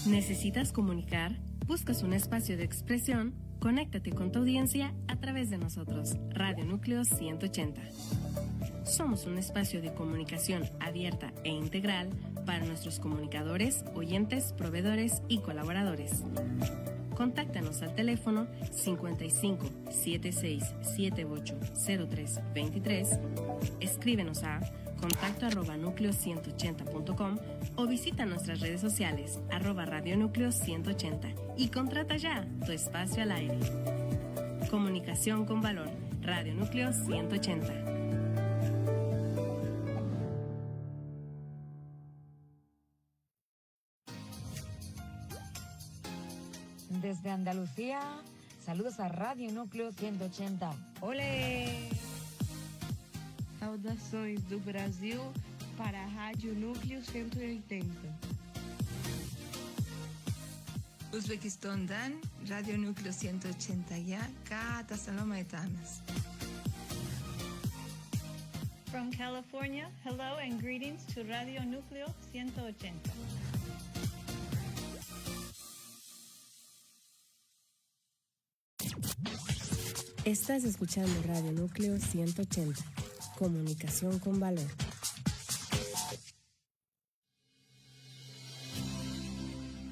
¿Necesitas comunicar? ¿Buscas un espacio de expresión? Conéctate con tu audiencia a través de nosotros, Radio Núcleo 180. Somos un espacio de comunicación abierta e integral para nuestros comunicadores, oyentes, proveedores y colaboradores. Contáctanos al teléfono 55 76 78 03 23, escríbenos a contacto@núcleo180.com o visita nuestras redes sociales @Radio Núcleo 180 y contrata ya tu espacio al aire. Comunicación con valor, Radio Núcleo 180. Desde Andalucía, saludos a Radio Núcleo 180. ¡Olé! Saudações do Brasil para a Rádio Núcleo 180. Uzbekistan'dan Radio Núcleo 180'ya Kata Salama etamiz. From California, hello and greetings to Radio Núcleo 180. Estás escuchando Radio Núcleo 180, comunicación con valor.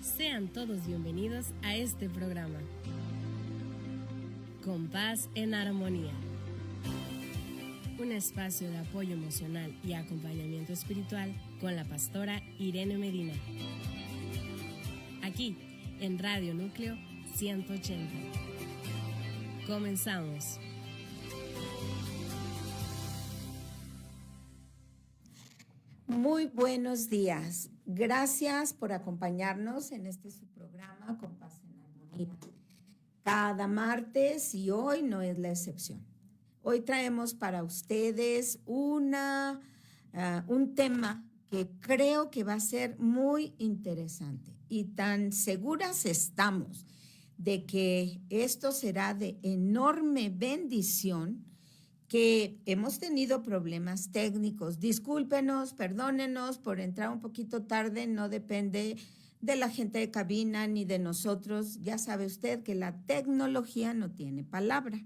Sean todos bienvenidos a este programa. Con paz en armonía. Un espacio de apoyo emocional y acompañamiento espiritual con la pastora Irene Medina. Aquí, en Radio Núcleo 180. Comenzamos. Muy buenos días. Gracias por acompañarnos en este su programa Con Paz en Armonía. Cada martes y hoy no es la excepción. Hoy traemos para ustedes un tema que creo que va a ser muy interesante y tan seguras estamos de que esto será de enorme bendición, que hemos tenido problemas técnicos. Discúlpenos, perdónenos por entrar un poquito tarde, no depende de la gente de cabina ni de nosotros. Ya sabe usted que la tecnología no tiene palabra.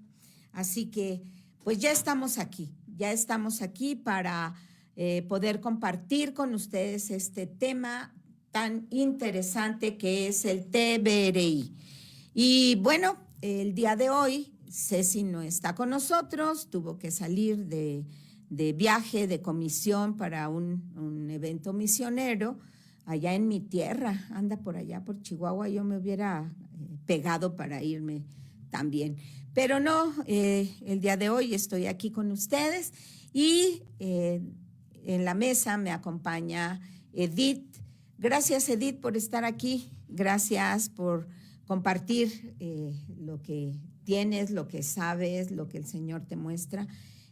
Así que, pues ya estamos aquí para poder compartir con ustedes este tema tan interesante que es el TBRI. Y bueno, el día de hoy, Ceci no está con nosotros, tuvo que salir de viaje, de comisión para un evento misionero allá en mi tierra, anda por allá, por Chihuahua. Yo me hubiera pegado para irme también. Pero no, el día de hoy estoy aquí con ustedes y en la mesa me acompaña Edith. Gracias, Edith, por estar aquí. Gracias por compartir lo que tienes, lo que sabes, lo que el Señor te muestra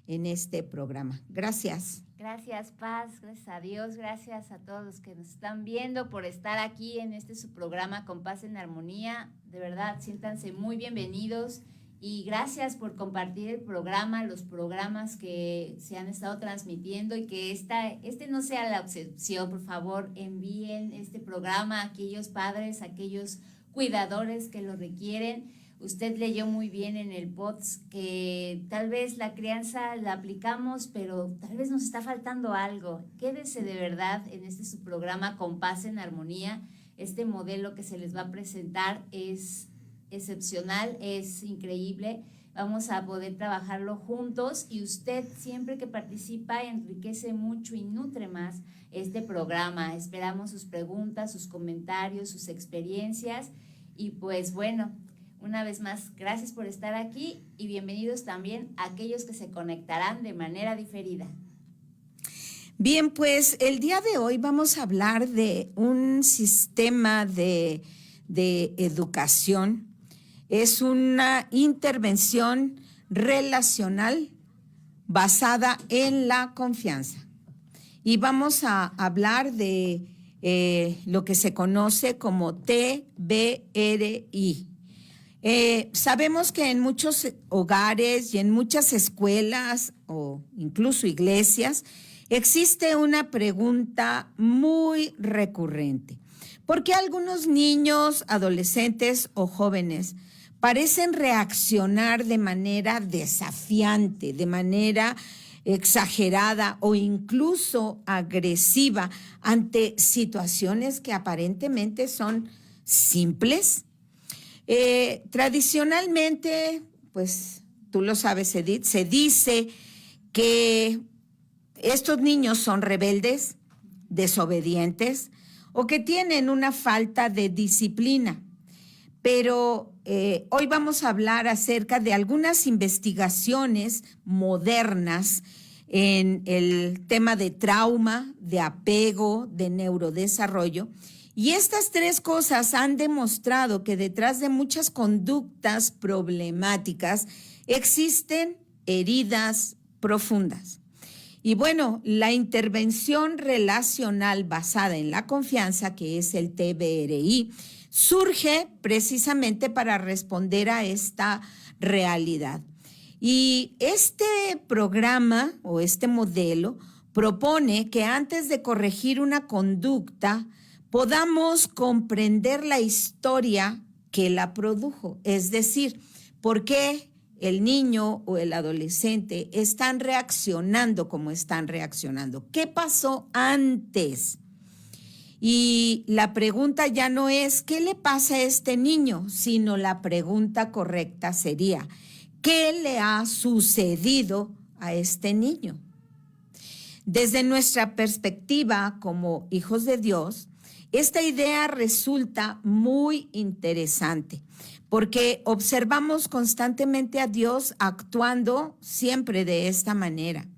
en este programa. Gracias. Gracias, Paz, gracias a Dios, gracias a todos los que nos están viendo por estar aquí en su programa Con Paz en Armonía. De verdad, siéntanse muy bienvenidos y gracias por compartir el programa, los programas que se han estado transmitiendo y que este no sea la excepción. Por favor, envíen este programa a aquellos padres, a aquellos cuidadores que lo requieren. Usted leyó muy bien en el POTS que tal vez la crianza la aplicamos, pero tal vez nos está faltando algo. Quédese de verdad en su programa Con Paz en Armonía. Este modelo que se les va a presentar es excepcional, es increíble. Vamos a poder trabajarlo juntos y usted siempre que participa enriquece mucho y nutre más este programa. Esperamos sus preguntas, sus comentarios, sus experiencias y pues bueno, una vez más, gracias por estar aquí y bienvenidos también a aquellos que se conectarán de manera diferida. Bien, pues el día de hoy vamos a hablar de un sistema de educación. Es una intervención relacional basada en la confianza. Y vamos a hablar de lo que se conoce como TBRI. Sabemos que en muchos hogares y en muchas escuelas o incluso iglesias existe una pregunta muy recurrente. ¿Por qué algunos niños, adolescentes o jóvenes parecen reaccionar de manera desafiante, de manera exagerada o incluso agresiva ante situaciones que aparentemente son simples? Tradicionalmente, pues tú lo sabes, Edith, se dice que estos niños son rebeldes, desobedientes o que tienen una falta de disciplina. Pero hoy vamos a hablar acerca de algunas investigaciones modernas en el tema de trauma, de apego, de neurodesarrollo. Y estas tres cosas han demostrado que detrás de muchas conductas problemáticas existen heridas profundas. Y bueno, la intervención relacional basada en la confianza, que es el TBRI, surge precisamente para responder a esta realidad. Y este programa o este modelo propone que antes de corregir una conducta, podamos comprender la historia que la produjo, es decir, por qué el niño o el adolescente están reaccionando como están reaccionando. ¿Qué pasó antes? Y la pregunta ya no es ¿qué le pasa a este niño?, sino la pregunta correcta sería ¿qué le ha sucedido a este niño? Desde nuestra perspectiva como hijos de Dios, esta idea resulta muy interesante porque observamos constantemente a Dios actuando siempre de esta manera.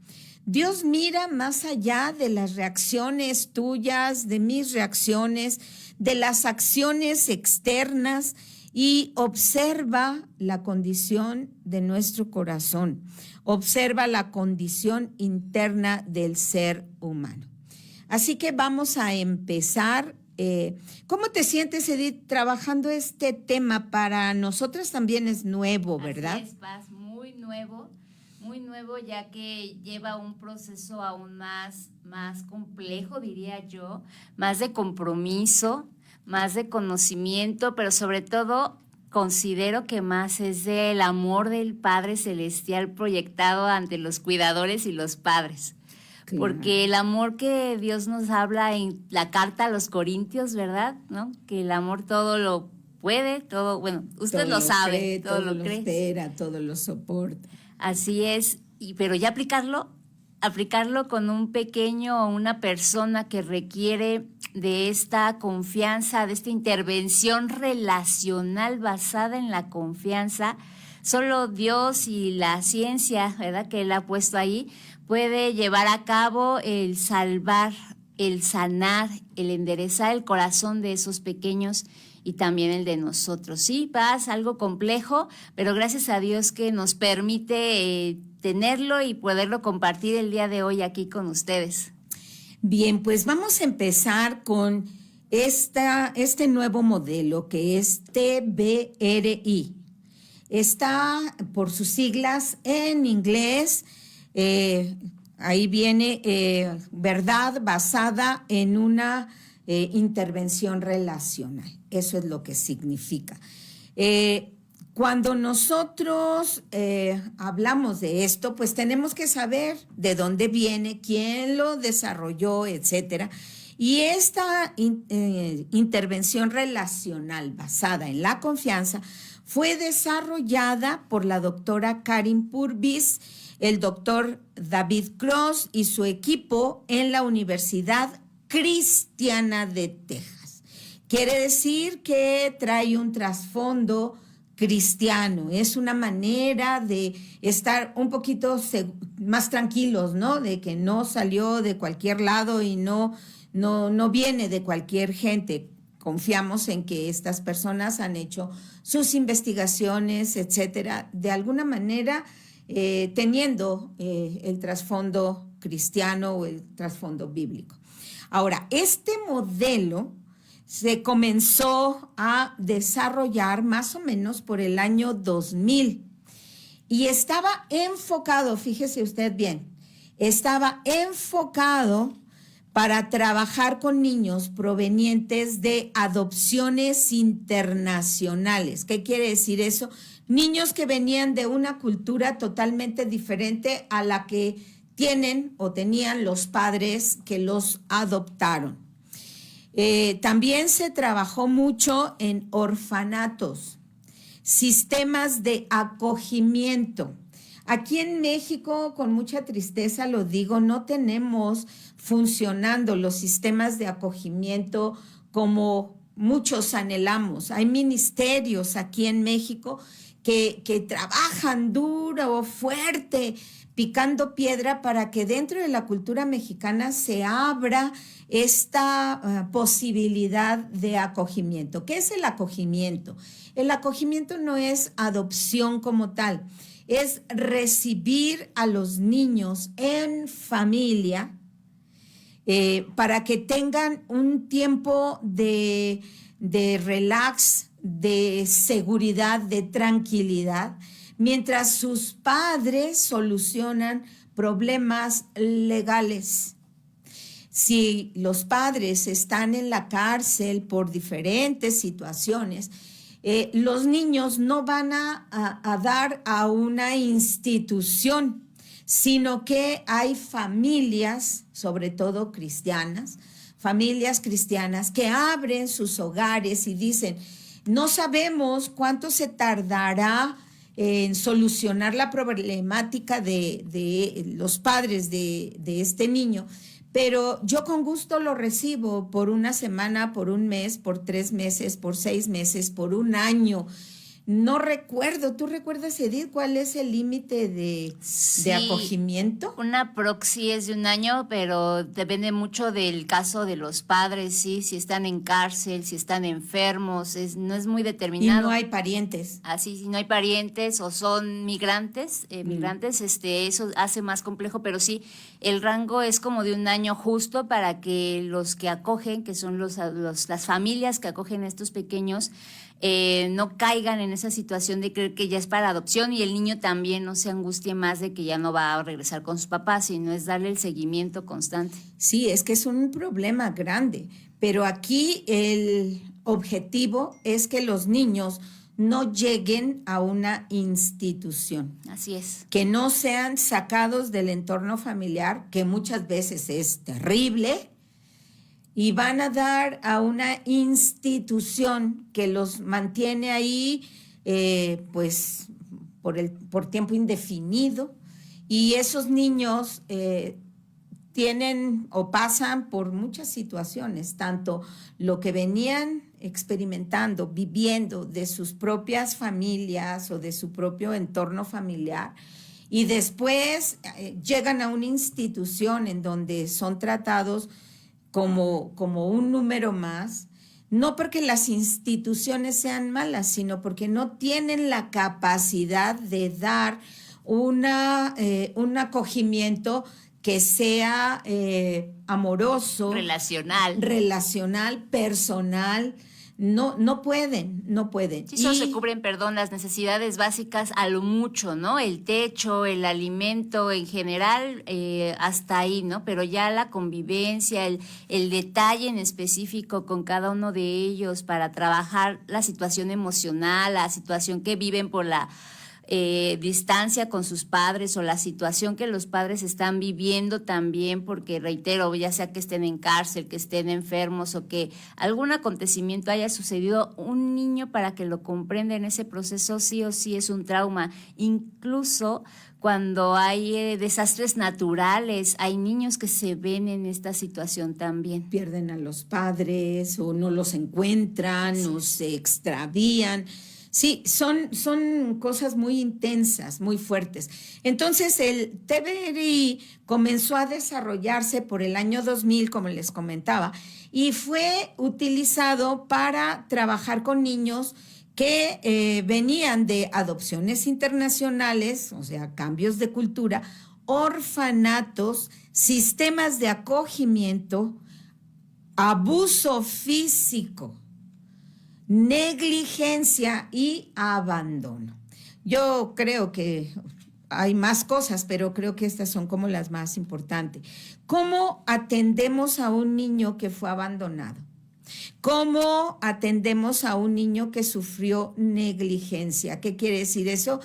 Dios mira más allá de las reacciones tuyas, de mis reacciones, de las acciones externas y observa la condición de nuestro corazón, observa la condición interna del ser humano. Así que vamos a empezar. ¿Cómo te sientes, Edith, trabajando este tema? Para nosotras también es nuevo, ¿verdad? Así es, Paz, muy nuevo, ya que lleva un proceso aún más complejo, diría yo, más de compromiso, más de conocimiento, pero sobre todo considero que más es del amor del Padre Celestial proyectado ante los cuidadores y los padres. Claro. Porque el amor que Dios nos habla en la carta a los Corintios, ¿verdad? ¿No? Que el amor todo lo puede, todo, bueno, usted lo sabe, cree, todo lo cree, espera, todo lo soporta. Así es, pero ya aplicarlo con un pequeño o una persona que requiere de esta confianza, de esta intervención relacional basada en la confianza, solo Dios y la ciencia, ¿verdad?, que Él ha puesto ahí, puede llevar a cabo el salvar, el sanar, el enderezar el corazón de esos pequeños y también el de nosotros. Sí, Paz, algo complejo, pero gracias a Dios que nos permite tenerlo y poderlo compartir el día de hoy aquí con ustedes. Bien, pues vamos a empezar con este nuevo modelo que es TBRI. Está por sus siglas en inglés. Ahí viene verdad basada en una intervención relacional. Eso es lo que significa. Cuando nosotros hablamos de esto, pues tenemos que saber de dónde viene, quién lo desarrolló, etcétera. Y esta intervención relacional basada en la confianza fue desarrollada por la doctora Karin Purvis, el doctor David Cross y su equipo en la Universidad Cristiana de Texas. Quiere decir que trae un trasfondo cristiano, es una manera de estar un poquito más tranquilos, ¿no? De que no salió de cualquier lado y no viene de cualquier gente. Confiamos en que estas personas han hecho sus investigaciones, etcétera, de alguna manera teniendo el trasfondo cristiano o el trasfondo bíblico. Ahora, este modelo se comenzó a desarrollar más o menos por el año 2000 y estaba enfocado, fíjese usted bien, estaba enfocado para trabajar con niños provenientes de adopciones internacionales. ¿Qué quiere decir eso? Niños que venían de una cultura totalmente diferente a la que tienen o tenían los padres que los adoptaron. También se trabajó mucho en orfanatos, sistemas de acogimiento. Aquí en México, con mucha tristeza lo digo, no tenemos funcionando los sistemas de acogimiento como muchos anhelamos. Hay ministerios aquí en México que trabajan duro, fuerte, picando piedra para que dentro de la cultura mexicana se abra esta posibilidad de acogimiento. ¿Qué es el acogimiento? El acogimiento no es adopción como tal, es recibir a los niños en familia para que tengan un tiempo de relax, de seguridad, de tranquilidad, mientras sus padres solucionan problemas legales. Si los padres están en la cárcel por diferentes situaciones, los niños no van a dar a una institución, sino que hay familias, sobre todo cristianas, familias cristianas que abren sus hogares y dicen, no sabemos cuánto se tardará en solucionar la problemática de los padres de este niño, pero yo con gusto lo recibo por una semana, por un mes, por 3 meses, por 6 meses, por un año. No recuerdo, ¿tú recuerdas, Edith, cuál es el límite de acogimiento? Una proxy es de 1 año, pero depende mucho del caso de los padres, ¿sí? Si están en cárcel, si están enfermos, no es muy determinado. Y no hay parientes. Así, si no hay parientes o son migrantes, eso hace más complejo, pero sí, el rango es como de 1 año justo para que los que acogen, que son las familias que acogen a estos pequeños, no caigan en esa situación de creer que ya es para adopción y el niño también no se angustie más de que ya no va a regresar con sus papás, sino es darle el seguimiento constante. Sí, es que es un problema grande, pero aquí el objetivo es que los niños no lleguen a una institución. Así es. Que no sean sacados del entorno familiar, que muchas veces es terrible, y van a dar a una institución que los mantiene ahí pues por tiempo indefinido, y esos niños tienen o pasan por muchas situaciones, tanto lo que venían experimentando, viviendo de sus propias familias o de su propio entorno familiar, y después llegan a una institución en donde son tratados como un número más, no porque las instituciones sean malas, sino porque no tienen la capacidad de dar un acogimiento que sea amoroso, relacional, personal. No pueden. Sí, solo se cubren, las necesidades básicas a lo mucho, ¿no? El techo, el alimento en general, hasta ahí, ¿no? Pero ya la convivencia, el detalle en específico con cada uno de ellos para trabajar la situación emocional, la situación que viven por la distancia con sus padres o la situación que los padres están viviendo también, porque reitero, ya sea que estén en cárcel, que estén enfermos o que algún acontecimiento haya sucedido, un niño para que lo comprenda en ese proceso sí o sí es un trauma. Incluso cuando hay desastres naturales, hay niños que se ven en esta situación también. Pierden a los padres o no los encuentran, sí, o se extravían. Sí, son cosas muy intensas, muy fuertes. Entonces, el TBRI comenzó a desarrollarse por el año 2000, como les comentaba, y fue utilizado para trabajar con niños que venían de adopciones internacionales, o sea, cambios de cultura, orfanatos, sistemas de acogimiento, abuso físico, negligencia y abandono. Yo creo que hay más cosas, pero creo que estas son como las más importantes. ¿Cómo atendemos a un niño que fue abandonado? ¿Cómo atendemos a un niño que sufrió negligencia? ¿Qué quiere decir eso?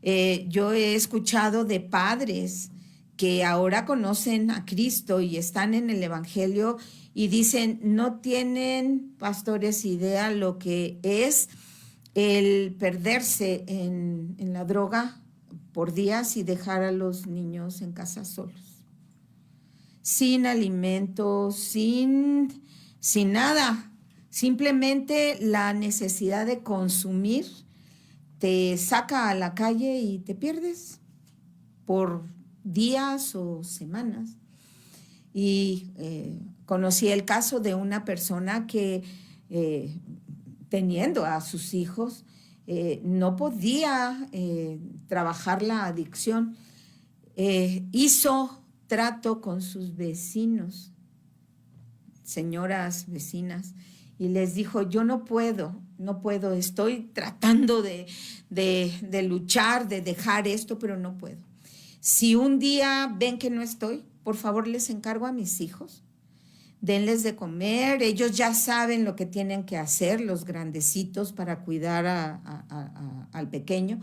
Yo he escuchado de padres que ahora conocen a Cristo y están en el Evangelio y dicen, no tienen, pastores, idea lo que es el perderse en la droga por días y dejar a los niños en casa solos, sin alimentos, sin nada, simplemente la necesidad de consumir te saca a la calle y te pierdes por días o semanas. Y conocí el caso de una persona que teniendo a sus hijos no podía trabajar la adicción, hizo trato con sus vecinos, señoras vecinas, y les dijo, yo no puedo, estoy tratando de luchar, de dejar esto, pero no puedo. Si un día ven que no estoy, por favor les encargo a mis hijos, denles de comer, ellos ya saben lo que tienen que hacer, los grandecitos, para cuidar al pequeño.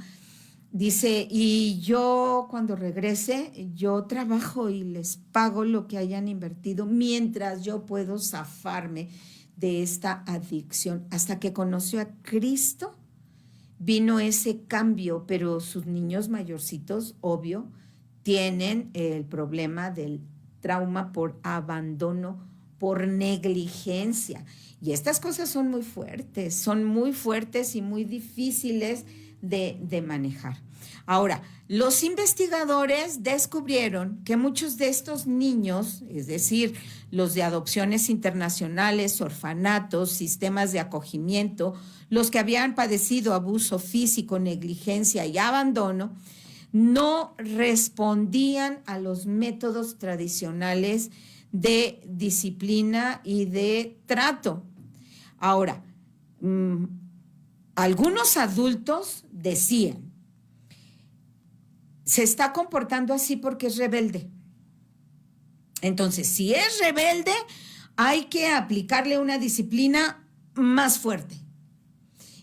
Dice, y yo cuando regrese, yo trabajo y les pago lo que hayan invertido mientras yo puedo zafarme de esta adicción. Hasta que conoció a Cristo, vino ese cambio, pero sus niños mayorcitos, obvio, tienen el problema del trauma por abandono, por negligencia. Y estas cosas son muy fuertes y muy difíciles de manejar. Ahora, los investigadores descubrieron que muchos de estos niños, es decir, los de adopciones internacionales, orfanatos, sistemas de acogimiento, los que habían padecido abuso físico, negligencia y abandono, no respondían a los métodos tradicionales de disciplina y de trato. Ahora, algunos adultos decían, se está comportando así porque es rebelde. Entonces, si es rebelde, hay que aplicarle una disciplina más fuerte.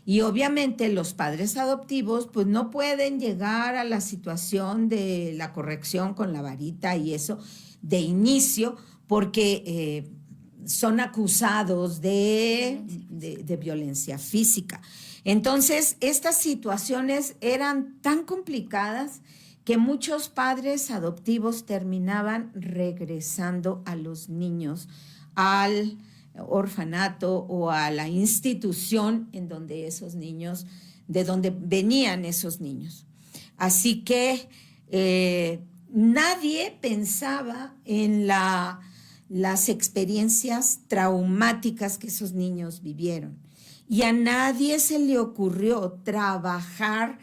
Y obviamente los padres adoptivos pues no pueden llegar a la situación de la corrección con la varita y eso de inicio porque son acusados de violencia física. Entonces, estas situaciones eran tan complicadas que muchos padres adoptivos terminaban regresando a los niños al orfanato o a la institución en donde esos niños, de donde venían esos niños. Así que nadie pensaba en las experiencias traumáticas que esos niños vivieron. Y a nadie se le ocurrió trabajar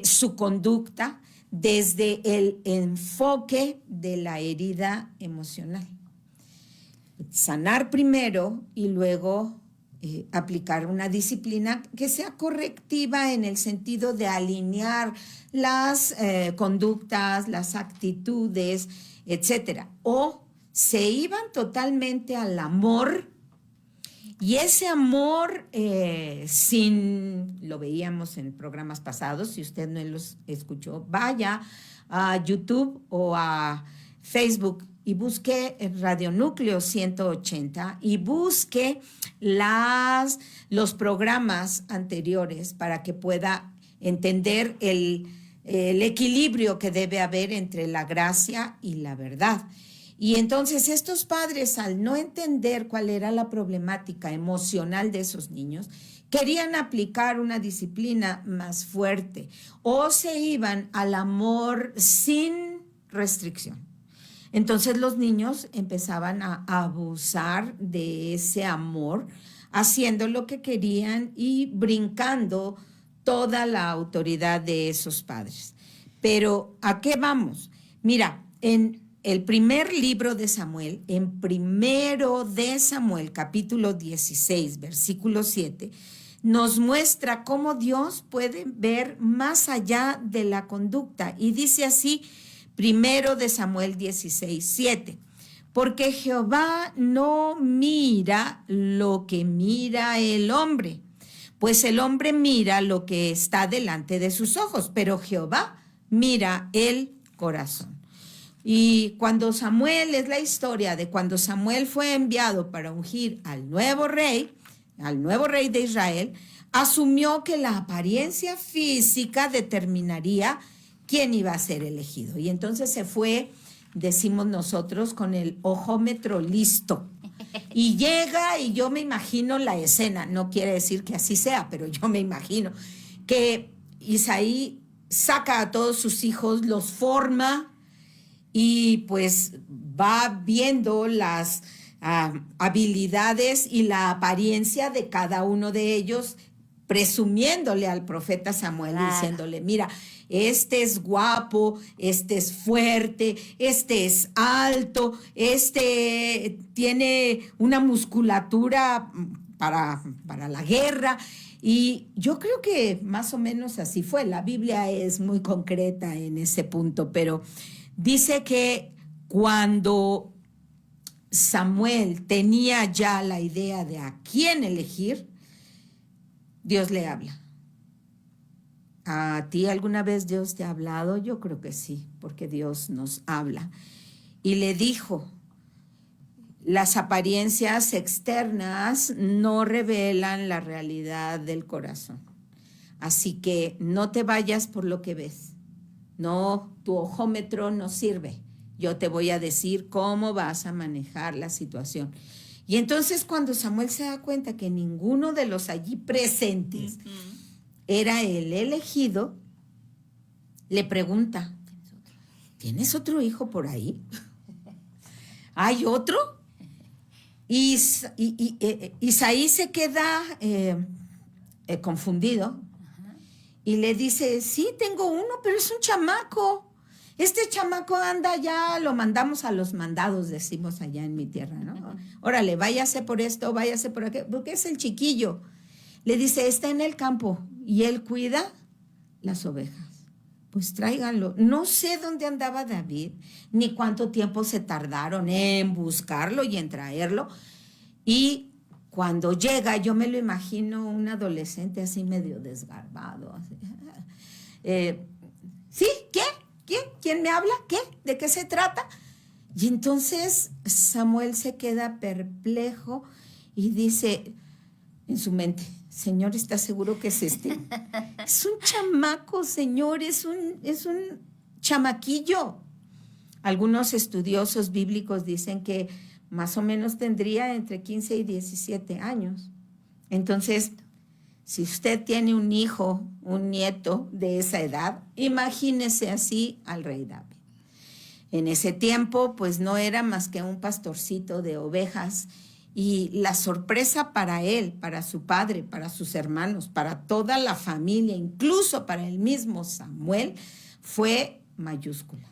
su conducta desde el enfoque de la herida emocional. Sanar primero y luego aplicar una disciplina que sea correctiva en el sentido de alinear las conductas, las actitudes, etcétera. O se iban totalmente al amor. Y ese amor, lo veíamos en programas pasados, si usted no los escuchó, vaya a YouTube o a Facebook y busque Radio Núcleo 180 y busque los programas anteriores para que pueda entender el equilibrio que debe haber entre la gracia y la verdad. Y entonces estos padres, al no entender cuál era la problemática emocional de esos niños, querían aplicar una disciplina más fuerte o se iban al amor sin restricción. Entonces los niños empezaban a abusar de ese amor, haciendo lo que querían y brincando toda la autoridad de esos padres. Pero ¿a qué vamos? Mira, en el primer libro de Samuel, en 1 de Samuel, capítulo 16, versículo 7, nos muestra cómo Dios puede ver más allá de la conducta. Y dice así, 1 de Samuel 16:7. Porque Jehová no mira lo que mira el hombre, pues el hombre mira lo que está delante de sus ojos, pero Jehová mira el corazón. Y cuando Samuel, es la historia de cuando Samuel fue enviado para ungir al nuevo rey de Israel, asumió que la apariencia física determinaría quién iba a ser elegido. Y entonces se fue, decimos nosotros, con el ojómetro listo. Y llega, y yo me imagino la escena, no quiere decir que así sea, pero yo me imagino que Isaí saca a todos sus hijos, los forma y pues va viendo las habilidades y la apariencia de cada uno de ellos, presumiéndole al profeta Samuel, diciéndole, mira, este es guapo, este es fuerte, este es alto, este tiene una musculatura para la guerra. Y yo creo que más o menos así fue. La Biblia es muy concreta en ese punto, pero dice que cuando Samuel tenía ya la idea de a quién elegir, Dios le habla. ¿A ti alguna vez Dios te ha hablado? Yo creo que sí, porque Dios nos habla. Y le dijo, las apariencias externas no revelan la realidad del corazón. Así que no te vayas por lo que ves. No, tu ojómetro no sirve. Yo te voy a decir cómo vas a manejar la situación. Y entonces cuando Samuel se da cuenta que ninguno de los allí presentes era el elegido, le pregunta, ¿tienes otro hijo por ahí? ¿Hay otro? Y Isaí se queda confundido y le dice, sí, tengo uno, pero es un chamaco. Este chamaco anda ya, lo mandamos a los mandados, decimos allá en mi tierra, ¿no? Órale, váyase por esto, váyase por aquello, porque es el chiquillo. Le dice, está en el campo y él cuida las ovejas. Pues tráiganlo. No sé dónde andaba David, ni cuánto tiempo se tardaron en buscarlo y en traerlo. Y cuando llega, yo me lo imagino un adolescente así medio desgarbado. Así. ¿Sí? ¿Quién me habla? ¿Qué? ¿De qué se trata? Y entonces Samuel se queda perplejo y dice en su mente, Señor, ¿estás seguro que es este? Es un chamaco, Señor, es un chamaquillo. Algunos estudiosos bíblicos dicen que más o menos tendría entre 15 y 17 años. Entonces, si usted tiene un hijo, un nieto de esa edad, imagínese así al rey David. En ese tiempo, pues no era más que un pastorcito de ovejas, y la sorpresa para él, para su padre, para sus hermanos, para toda la familia, incluso para el mismo Samuel, fue mayúscula.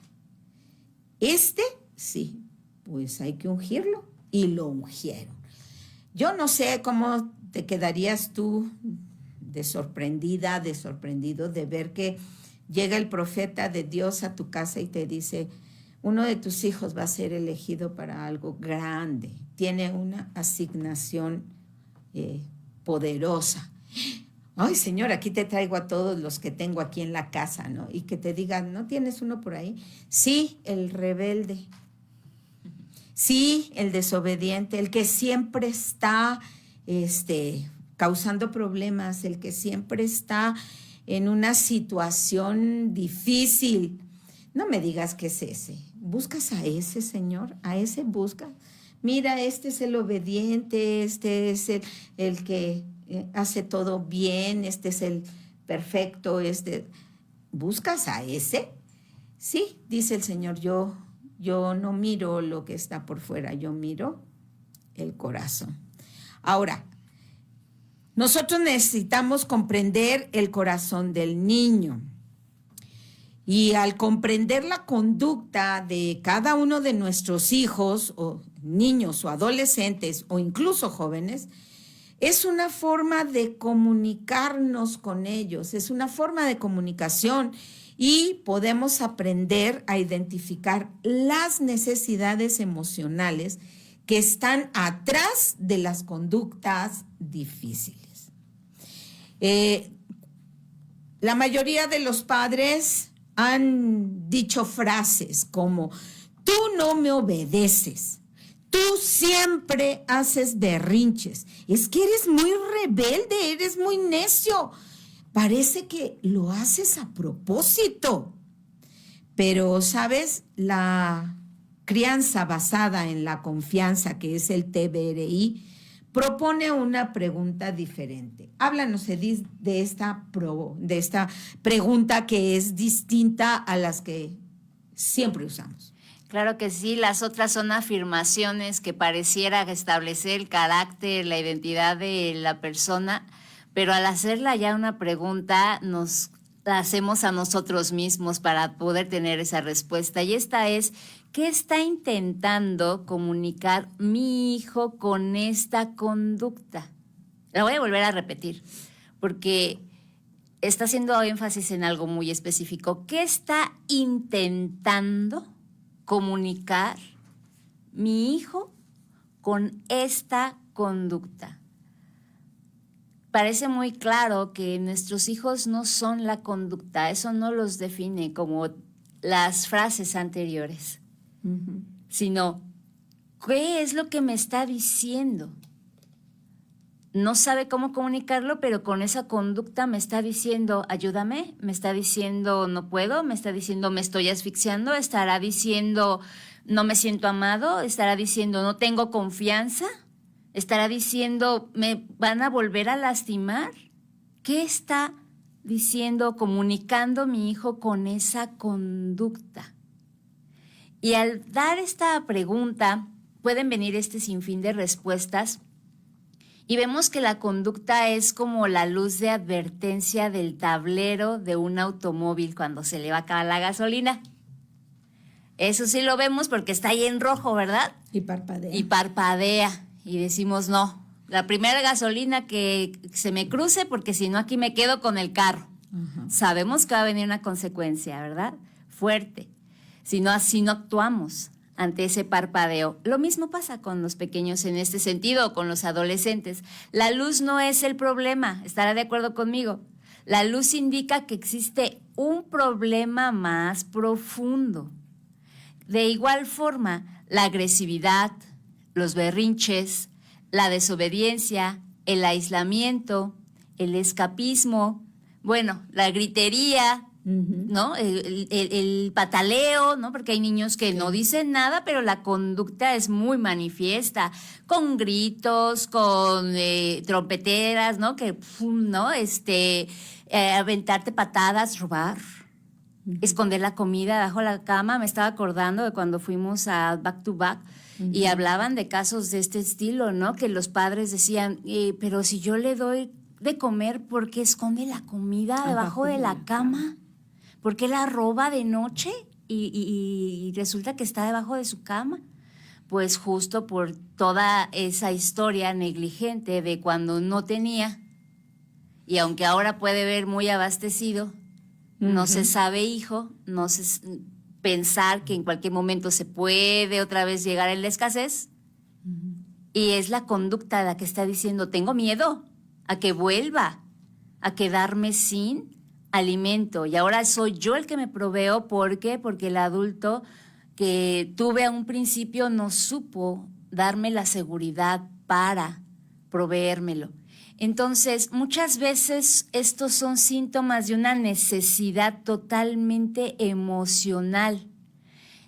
Sí, pues hay que ungirlo, y lo ungieron. Yo no sé cómo te quedarías tú de sorprendida, de sorprendido de ver que llega el profeta de Dios a tu casa y te dice, uno de tus hijos va a ser elegido para algo grande, tiene una asignación poderosa. Ay, Señor, aquí te traigo a todos los que tengo aquí en la casa, ¿no? Y que te digan, ¿no tienes uno por ahí? Sí, el rebelde. Sí, el desobediente, el que siempre está causando problemas, el que siempre está en una situación difícil. No me digas que es ese. ¿Buscas a ese, Señor? ¿A ese buscas? Mira, este es el obediente, este es el que hace todo bien, este es el perfecto, ¿Buscas a ese? Sí, dice el Señor, yo no miro lo que está por fuera, yo miro el corazón. Ahora, nosotros necesitamos comprender el corazón del niño. Y al comprender la conducta de cada uno de nuestros hijos, o niños, o adolescentes, o incluso jóvenes, es una forma de comunicarnos con ellos, es una forma de comunicación y podemos aprender a identificar las necesidades emocionales que están atrás de las conductas difíciles. La mayoría de los padres han dicho frases como: tú no me obedeces, tú siempre haces berrinches, es que eres muy rebelde, eres muy necio, parece que lo haces a propósito. Pero, ¿sabes? La crianza basada en la confianza, que es el TBRI, propone una pregunta diferente. Háblanos, Edith, de esta pregunta que es distinta a las que siempre usamos. Claro que sí, las otras son afirmaciones que pareciera establecer el carácter, la identidad de la persona, pero al hacerla ya una pregunta nos la hacemos a nosotros mismos para poder tener esa respuesta. Y esta es: ¿qué está intentando comunicar mi hijo con esta conducta? La voy a volver a repetir, porque está haciendo énfasis en algo muy específico. ¿Qué está intentando comunicar mi hijo con esta conducta? Parece muy claro que nuestros hijos no son la conducta, eso no los define como las frases anteriores, sino ¿qué es lo que me está diciendo? No sabe cómo comunicarlo, pero con esa conducta me está diciendo ayúdame, me está diciendo no puedo, me está diciendo me estoy asfixiando, estará diciendo no me siento amado, estará diciendo no tengo confianza, estará diciendo me van a volver a lastimar. ¿Qué está diciendo, comunicando mi hijo con esa conducta? Y al dar esta pregunta pueden venir este sinfín de respuestas. Y vemos que la conducta es como la luz de advertencia del tablero de un automóvil cuando se le va a acabar la gasolina. Eso sí lo vemos porque está ahí en rojo, ¿verdad? Y parpadea. Y parpadea. Y decimos, no, la primera gasolina que se me cruce, porque si no aquí me quedo con el carro. Ajá. Sabemos que va a venir una consecuencia, ¿verdad? Fuerte. Si no actuamos ante ese parpadeo. Lo mismo pasa con los pequeños en este sentido, o con los adolescentes. La luz no es el problema, estará de acuerdo conmigo. La luz indica que existe un problema más profundo. De igual forma, la agresividad, los berrinches, la desobediencia, el aislamiento, el escapismo, bueno, la gritería, ¿no? El pataleo, ¿no? Porque hay niños que no dicen nada, pero la conducta es muy manifiesta, con gritos, con trompeteras, ¿no? Que, ¿no? Aventarte patadas, robar, esconder la comida bajo la cama. Me estaba acordando de cuando fuimos a Back to Back y hablaban de casos de este estilo, ¿no? Que los padres decían, pero si yo le doy de comer, ¿por qué esconde la comida debajo de la cama? ¿Por qué la roba de noche y resulta que está debajo de su cama? Pues justo por toda esa historia negligente de cuando no tenía, y aunque ahora puede ver muy abastecido, no se sabe hijo, no se pensar que en cualquier momento se puede otra vez llegar en la escasez, y es la conducta la que está diciendo, tengo miedo a que vuelva a quedarme sin alimento, y ahora soy yo el que me proveo. ¿Por qué? Porque el adulto que tuve a un principio no supo darme la seguridad para proveérmelo. Entonces, muchas veces estos son síntomas de una necesidad totalmente emocional.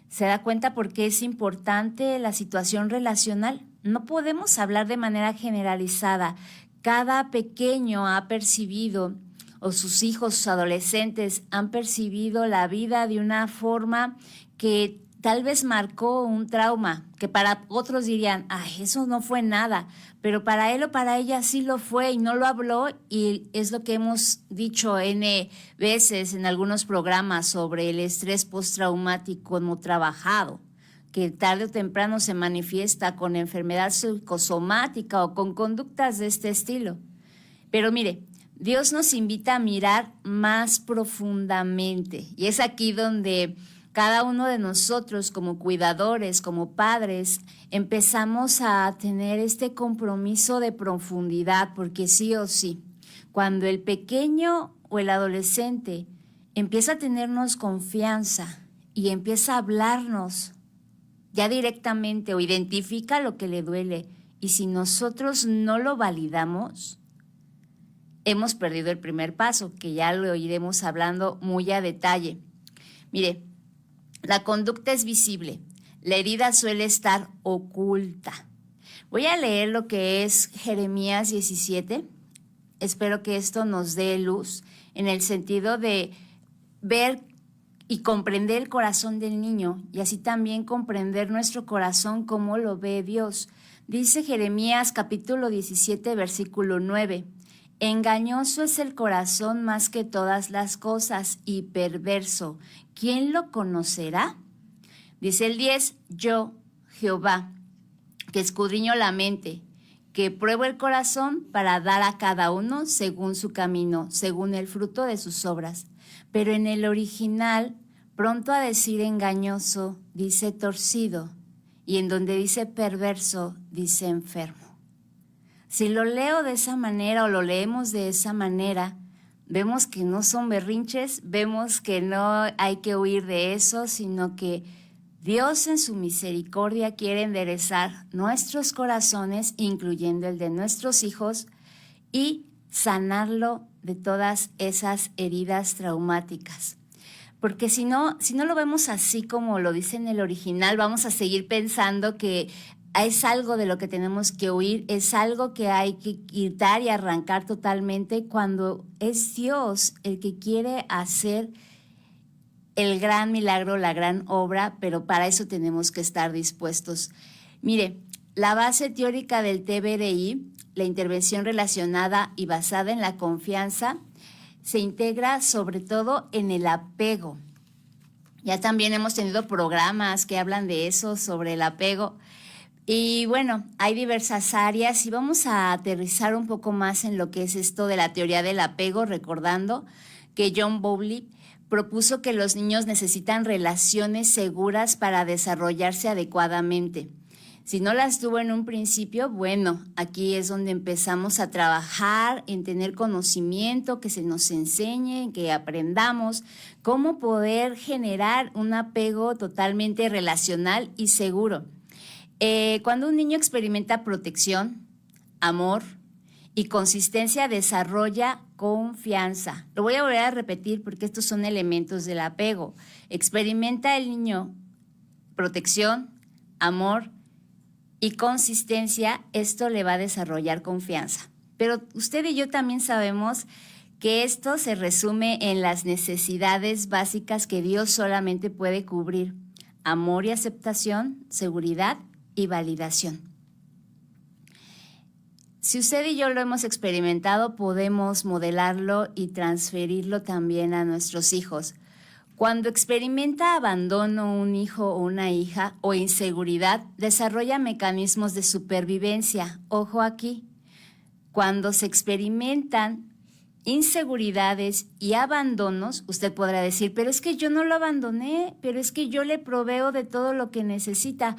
¿Se da cuenta por qué es importante la situación relacional? No podemos hablar de manera generalizada. Cada pequeño ha percibido, o sus hijos, sus adolescentes, han percibido la vida de una forma que tal vez marcó un trauma, que para otros dirían, ay, eso no fue nada, pero para él o para ella sí lo fue y no lo habló, y es lo que hemos dicho N veces en algunos programas sobre el estrés postraumático no trabajado, que tarde o temprano se manifiesta con enfermedad psicosomática o con conductas de este estilo. Pero mire, Dios nos invita a mirar más profundamente y es aquí donde cada uno de nosotros como cuidadores, como padres, empezamos a tener este compromiso de profundidad, porque sí o sí, cuando el pequeño o el adolescente empieza a tenernos confianza y empieza a hablarnos ya directamente o identifica lo que le duele, y si nosotros no lo validamos, hemos perdido el primer paso, que ya lo iremos hablando muy a detalle. Mire, la conducta es visible, la herida suele estar oculta. Voy a leer lo que es Jeremías 17. Espero que esto nos dé luz en el sentido de ver y comprender el corazón del niño y así también comprender nuestro corazón como lo ve Dios. Dice Jeremías capítulo 17, versículo 9. Engañoso es el corazón más que todas las cosas y perverso. ¿Quién lo conocerá? Dice el 10, yo, Jehová, que escudriño la mente, que pruebo el corazón para dar a cada uno según su camino, según el fruto de sus obras. Pero en el original, pronto a decir engañoso, dice torcido, y en donde dice perverso, dice enfermo. Si lo leo de esa manera o lo leemos de esa manera, vemos que no son berrinches, vemos que no hay que huir de eso, sino que Dios en su misericordia quiere enderezar nuestros corazones, incluyendo el de nuestros hijos, y sanarlo de todas esas heridas traumáticas. Porque si no lo vemos así como lo dice en el original, vamos a seguir pensando que es algo de lo que tenemos que huir, es algo que hay que quitar y arrancar totalmente, cuando es Dios el que quiere hacer el gran milagro, la gran obra, pero para eso tenemos que estar dispuestos. Mire, la base teórica del TBRI, la intervención relacionada y basada en la confianza, se integra sobre todo en el apego. Ya también hemos tenido programas que hablan de eso, sobre el apego. Y bueno, hay diversas áreas y vamos a aterrizar un poco más en lo que es esto de la teoría del apego, recordando que John Bowlby propuso que los niños necesitan relaciones seguras para desarrollarse adecuadamente. Si no las tuvo en un principio, bueno, aquí es donde empezamos a trabajar en tener conocimiento, que se nos enseñe, que aprendamos cómo poder generar un apego totalmente relacional y seguro. Cuando un niño experimenta protección, amor y consistencia, desarrolla confianza. Lo voy a volver a repetir porque estos son elementos del apego. Experimenta el niño protección, amor y consistencia, esto le va a desarrollar confianza. Pero usted y yo también sabemos que esto se resume en las necesidades básicas que Dios solamente puede cubrir: amor y aceptación, seguridad y validación. Si usted y yo lo hemos experimentado, podemos modelarlo y transferirlo también a nuestros hijos. Cuando experimenta abandono un hijo o una hija o inseguridad, desarrolla mecanismos de supervivencia. Ojo aquí, cuando se experimentan inseguridades y abandonos, usted podrá decir, pero es que yo no lo abandoné, pero es que yo le proveo de todo lo que necesita.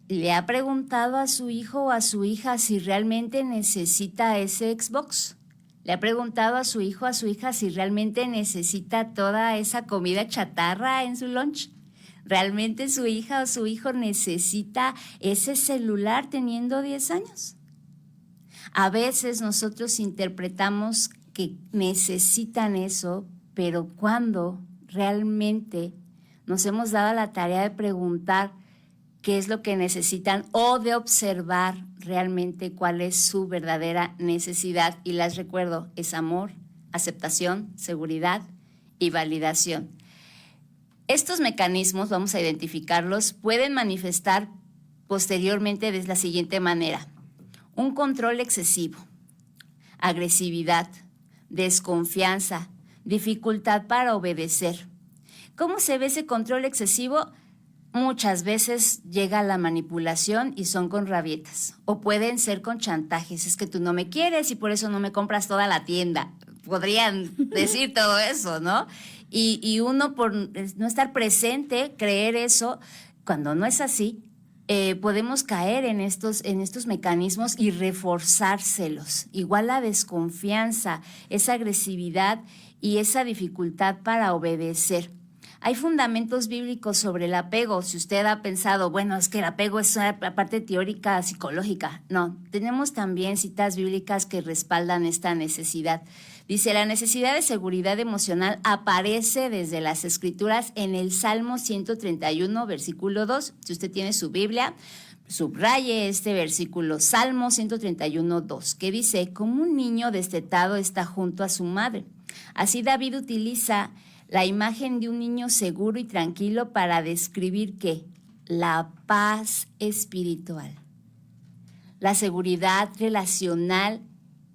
¿Le ha preguntado a su hijo o a su hija si realmente necesita ese Xbox? ¿Le ha preguntado a su hijo o a su hija si realmente necesita toda esa comida chatarra en su lunch? ¿Realmente su hija o su hijo necesita ese celular teniendo 10 años? A veces nosotros interpretamos que necesitan eso, pero cuando realmente nos hemos dado la tarea de preguntar qué es lo que necesitan o de observar realmente cuál es su verdadera necesidad. Y les recuerdo, es amor, aceptación, seguridad y validación. Estos mecanismos, vamos a identificarlos, pueden manifestar posteriormente de la siguiente manera: un control excesivo, agresividad, desconfianza, dificultad para obedecer. ¿Cómo se ve ese control excesivo? muchas veces llega la manipulación y son con rabietas, o pueden ser con chantajes. Es que tú no me quieres y por eso no me compras toda la tienda. Podrían decir todo eso, ¿no? Y uno por no estar presente, creer eso, cuando no es así, podemos caer en estos mecanismos y reforzárselos. Igual la desconfianza, esa agresividad y esa dificultad para obedecer. Hay fundamentos bíblicos sobre el apego. Si usted ha pensado, bueno, es que el apego es una parte teórica, psicológica. No, tenemos también citas bíblicas que respaldan esta necesidad. Dice, la necesidad de seguridad emocional aparece desde las Escrituras en el Salmo 131, versículo 2. Si usted tiene su Biblia, subraye este versículo, Salmo 131, 2, que dice, como un niño destetado está junto a su madre. Así David utiliza la imagen de un niño seguro y tranquilo para describir ¿qué? La paz espiritual. La seguridad relacional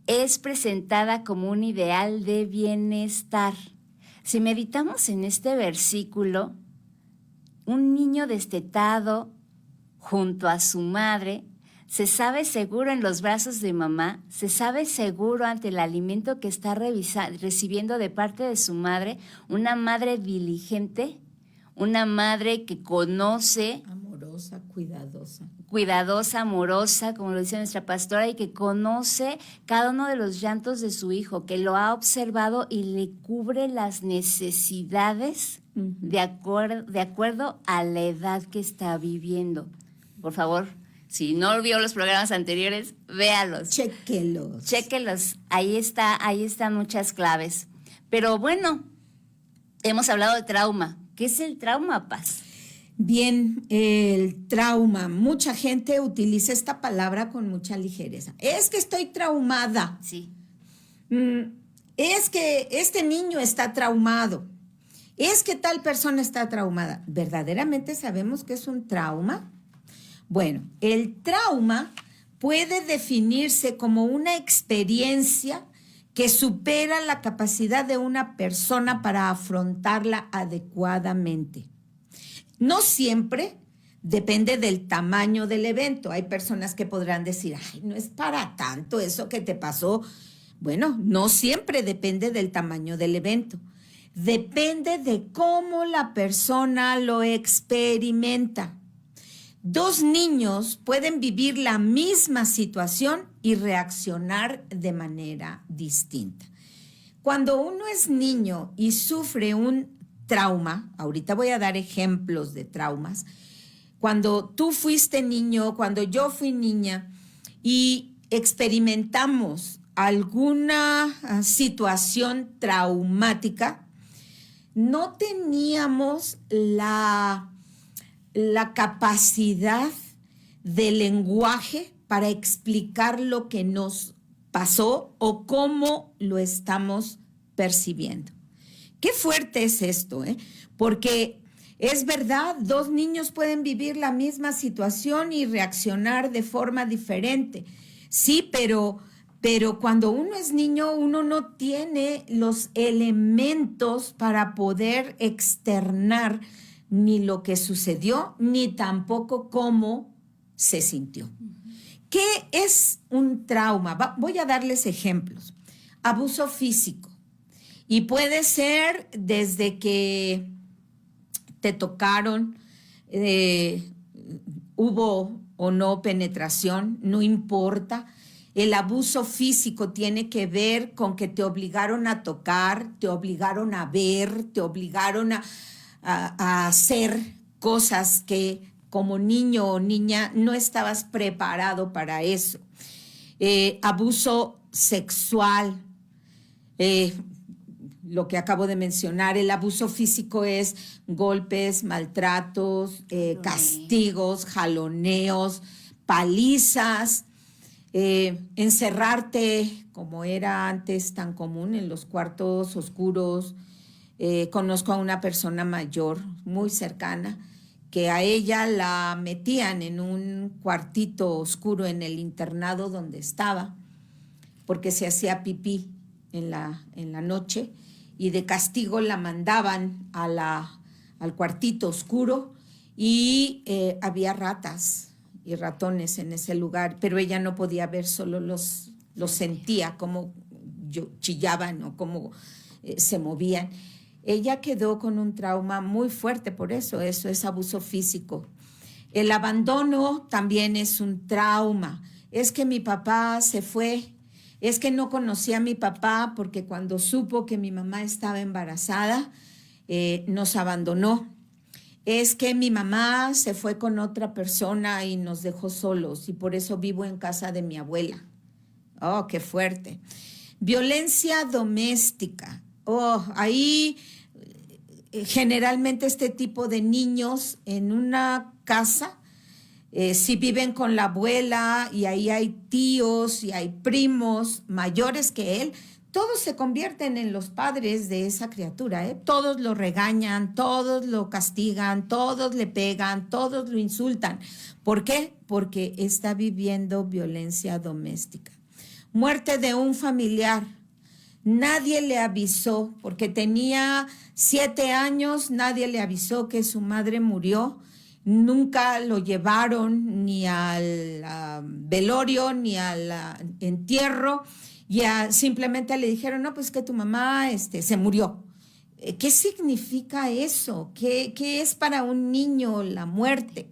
es presentada como un ideal de bienestar. Si meditamos en este versículo, un niño destetado junto a su madre se sabe seguro en los brazos de mamá, se sabe seguro ante el alimento que está recibiendo de parte de su madre, una madre diligente, una madre que conoce. Amorosa, cuidadosa. Cuidadosa, amorosa, como lo dice nuestra pastora, y que conoce cada uno de los llantos de su hijo, que lo ha observado y le cubre las necesidades de acuerdo a la edad que está viviendo. Por favor, si no vio los programas anteriores, véalos. Chéquelos. Ahí están muchas claves. Pero bueno, hemos hablado de trauma. ¿Qué es el trauma, Paz? Bien, el trauma. Mucha gente utiliza esta palabra con mucha ligereza. Es que estoy traumada. Sí. Es que este niño está traumado. Es que tal persona está traumada. ¿Verdaderamente sabemos qué es un trauma? Bueno, el trauma puede definirse como una experiencia que supera la capacidad de una persona para afrontarla adecuadamente. No siempre depende del tamaño del evento. Hay personas que podrán decir, ay, no es para tanto eso que te pasó. Bueno, no siempre depende del tamaño del evento. Depende de cómo la persona lo experimenta. Dos niños pueden vivir la misma situación y reaccionar de manera distinta. Cuando uno es niño y sufre un trauma, ahorita voy a dar ejemplos de traumas, cuando tú fuiste niño, cuando yo fui niña y experimentamos alguna situación traumática, no teníamos la capacidad de lenguaje para explicar lo que nos pasó o cómo lo estamos percibiendo. Qué fuerte es esto, porque es verdad, dos niños pueden vivir la misma situación y reaccionar de forma diferente. Sí, pero cuando uno es niño, uno no tiene los elementos para poder externar ni lo que sucedió, ni tampoco cómo se sintió. ¿Qué es un trauma? Voy a darles ejemplos. Abuso físico. Y puede ser desde que te tocaron, hubo o no penetración, no importa. El abuso físico tiene que ver con que te obligaron a tocar, te obligaron a ver, te obligaron a hacer cosas que como niño o niña no estabas preparado para eso. Abuso sexual, lo que acabo de mencionar. El abuso físico es golpes, maltratos, castigos, jaloneos, palizas, encerrarte, como era antes tan común, en los cuartos oscuros. Conozco a una persona mayor muy cercana que a ella la metían en un cuartito oscuro en el internado donde estaba porque se hacía pipí en la noche y de castigo la mandaban al cuartito oscuro y había ratas y ratones en ese lugar, pero ella no podía ver, solo los sentía, cómo chillaban o cómo se movían. Ella quedó con un trauma muy fuerte por eso es abuso físico. El abandono también es un trauma. Es que mi papá se fue, es que no conocí a mi papá porque cuando supo que mi mamá estaba embarazada, nos abandonó. Es que mi mamá se fue con otra persona y nos dejó solos y por eso vivo en casa de mi abuela. Oh, qué fuerte. Violencia doméstica. Oh, ahí generalmente este tipo de niños en una casa, si viven con la abuela y ahí hay tíos y hay primos mayores que él, todos se convierten en los padres de esa criatura, ¿eh? Todos lo regañan, todos lo castigan, todos le pegan, todos lo insultan. ¿Por qué? Porque está viviendo violencia doméstica. Muerte de un familiar. Nadie le avisó, porque tenía 7 años, nadie le avisó que su madre murió. Nunca lo llevaron ni al velorio ni al entierro. Ya simplemente le dijeron, no, pues que tu mamá se murió. ¿Qué significa eso? ¿Qué es para un niño la muerte?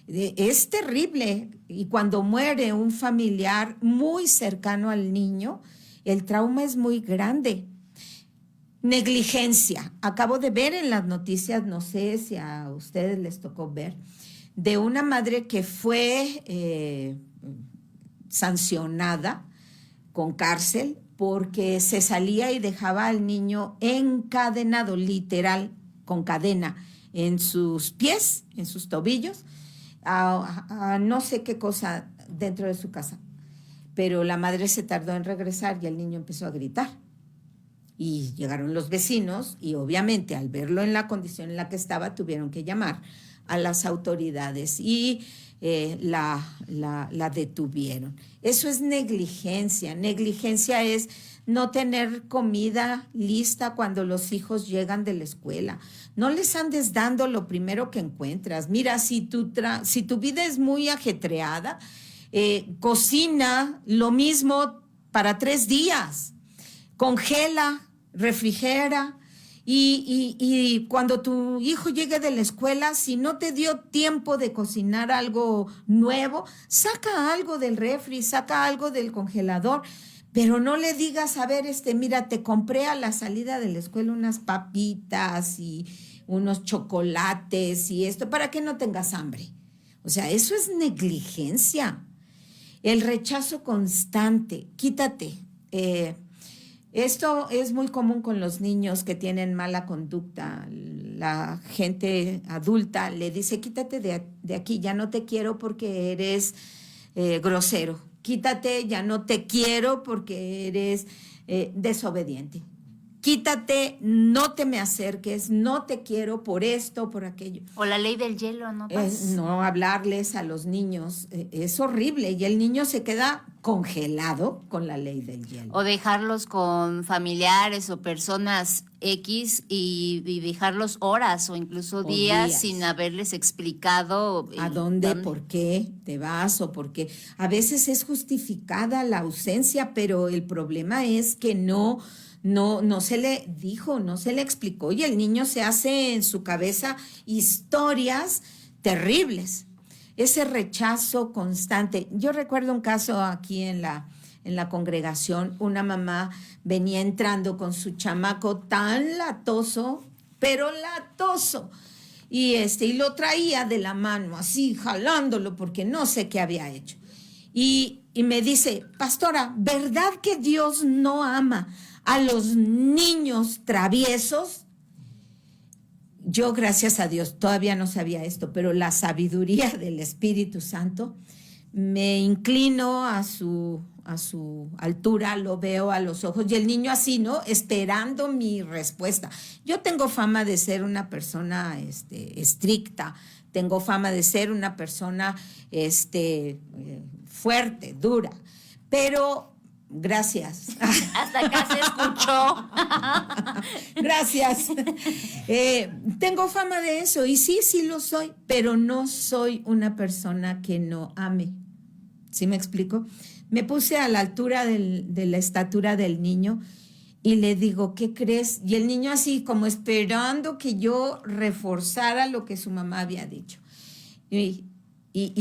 Es terrible. Y cuando muere un familiar muy cercano al niño, el trauma es muy grande. Negligencia. Acabo de ver en las noticias, no sé si a ustedes les tocó ver, de una madre que fue sancionada con cárcel porque se salía y dejaba al niño encadenado, literal, con cadena en sus pies, en sus tobillos, a no sé qué cosa dentro de su casa. Pero la madre se tardó en regresar y el niño empezó a gritar. Y llegaron los vecinos y obviamente al verlo en la condición en la que estaba tuvieron que llamar a las autoridades y la detuvieron. Eso es negligencia. Negligencia es no tener comida lista cuando los hijos llegan de la escuela. No les andes dando lo primero que encuentras. Mira, si tu vida es muy ajetreada, cocina lo mismo para 3 días. Congela, refrigera y cuando tu hijo llegue de la escuela, si no te dio tiempo de cocinar algo nuevo, saca algo del refri, saca algo del congelador, pero no le digas, a ver, mira, te compré a la salida de la escuela unas papitas y unos chocolates y esto, para que no tengas hambre. O sea, eso es negligencia. El rechazo constante, quítate. Esto es muy común con los niños que tienen mala conducta. La gente adulta le dice, quítate de aquí, ya no te quiero porque eres grosero. Quítate, ya no te quiero porque eres desobediente. Quítate, no te me acerques, no te quiero por esto, por aquello. O la ley del hielo, ¿no? No hablarles a los niños, es horrible y el niño se queda congelado con la ley del hielo. O dejarlos con familiares o personas X y dejarlos horas o incluso días sin haberles explicado a dónde, por qué te vas o por qué. A veces es justificada la ausencia, pero el problema es que no se le dijo, no se le explicó y el niño se hace en su cabeza historias terribles. Ese rechazo constante. Yo recuerdo un caso aquí en la congregación, una mamá venía entrando con su chamaco tan latoso, pero latoso, y lo traía de la mano así, jalándolo porque no sé qué había hecho. Y me dice, pastora, ¿verdad que Dios no ama a los niños traviesos? Yo, gracias a Dios, todavía no sabía esto, pero la sabiduría del Espíritu Santo, me inclino a su altura, lo veo a los ojos, y el niño así, ¿no? Esperando mi respuesta. Yo tengo fama de ser una persona estricta, tengo fama de ser una persona fuerte, dura, pero Gracias. Hasta acá se escuchó. Gracias. Tengo fama de eso y sí lo soy, pero no soy una persona que no ame. ¿Sí me explico? Me puse a la altura de la estatura del niño y le digo, ¿qué crees? Y el niño así como esperando que yo reforzara lo que su mamá había dicho. Y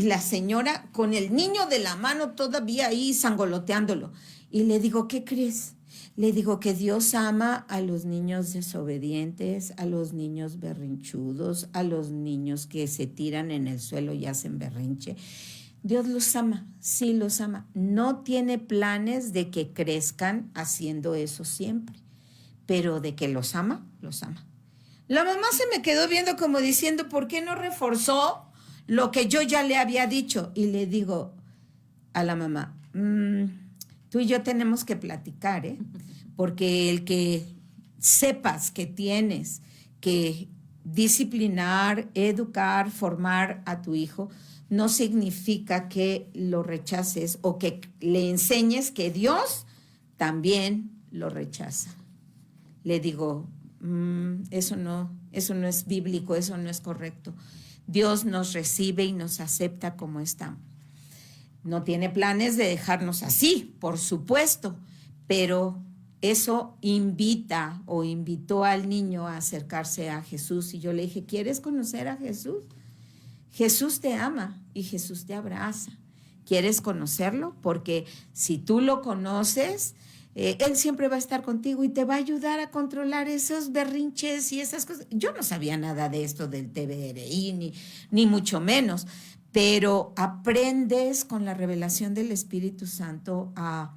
la señora con el niño de la mano todavía ahí sangoloteándolo. Y le digo, ¿qué crees? Le digo que Dios ama a los niños desobedientes, a los niños berrinchudos, a los niños que se tiran en el suelo y hacen berrinche. Dios los ama, sí los ama. No tiene planes de que crezcan haciendo eso siempre, pero de que los ama, los ama. La mamá se me quedó viendo como diciendo, ¿por qué no reforzó lo que yo ya le había dicho? Y le digo a la mamá, tú y yo tenemos que platicar, porque el que sepas que tienes que disciplinar, educar, formar a tu hijo, no significa que lo rechaces o que le enseñes que Dios también lo rechaza. Le digo, eso no es bíblico, eso no es correcto. Dios nos recibe y nos acepta como estamos. No tiene planes de dejarnos así, por supuesto, pero eso invitó al niño a acercarse a Jesús. Y yo le dije, ¿quieres conocer a Jesús? Jesús te ama y Jesús te abraza. ¿Quieres conocerlo? Porque si tú lo conoces, Él siempre va a estar contigo y te va a ayudar a controlar esos berrinches y esas cosas. Yo no sabía nada de esto del TBRI, ni mucho menos, pero aprendes con la revelación del Espíritu Santo a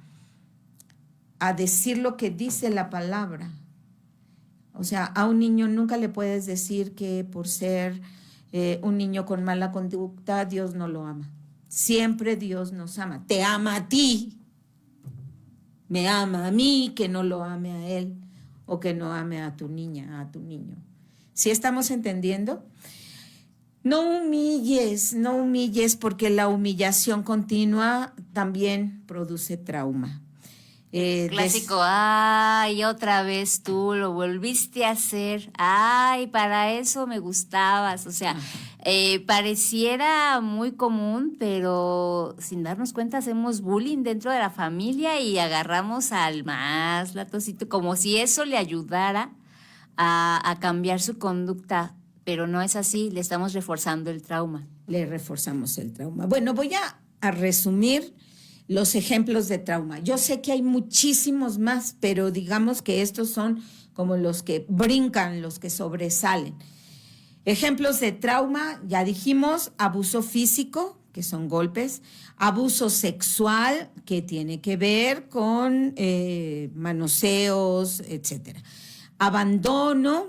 decir lo que dice la palabra. O sea, a un niño nunca le puedes decir que por ser un niño con mala conducta, Dios no lo ama. Siempre Dios nos ama. Te ama a ti. Me ama a mí, que no lo ame a él o que no ame a tu niña, a tu niño. ¿Sí estamos entendiendo? No humilles, porque la humillación continua también produce trauma. Clásico, ay, otra vez tú lo volviste a hacer, ay, para eso me gustabas, o sea, pareciera muy común, pero sin darnos cuenta hacemos bullying dentro de la familia y agarramos al más latosito, como si eso le ayudara a cambiar su conducta, pero no es así, le estamos reforzando el trauma. Le reforzamos el trauma. Bueno, voy a resumir los ejemplos de trauma. Yo sé que hay muchísimos más, pero digamos que estos son como los que brincan, los que sobresalen. Ejemplos de trauma, ya dijimos, abuso físico, que son golpes, abuso sexual, que tiene que ver con manoseos, etcétera. Abandono,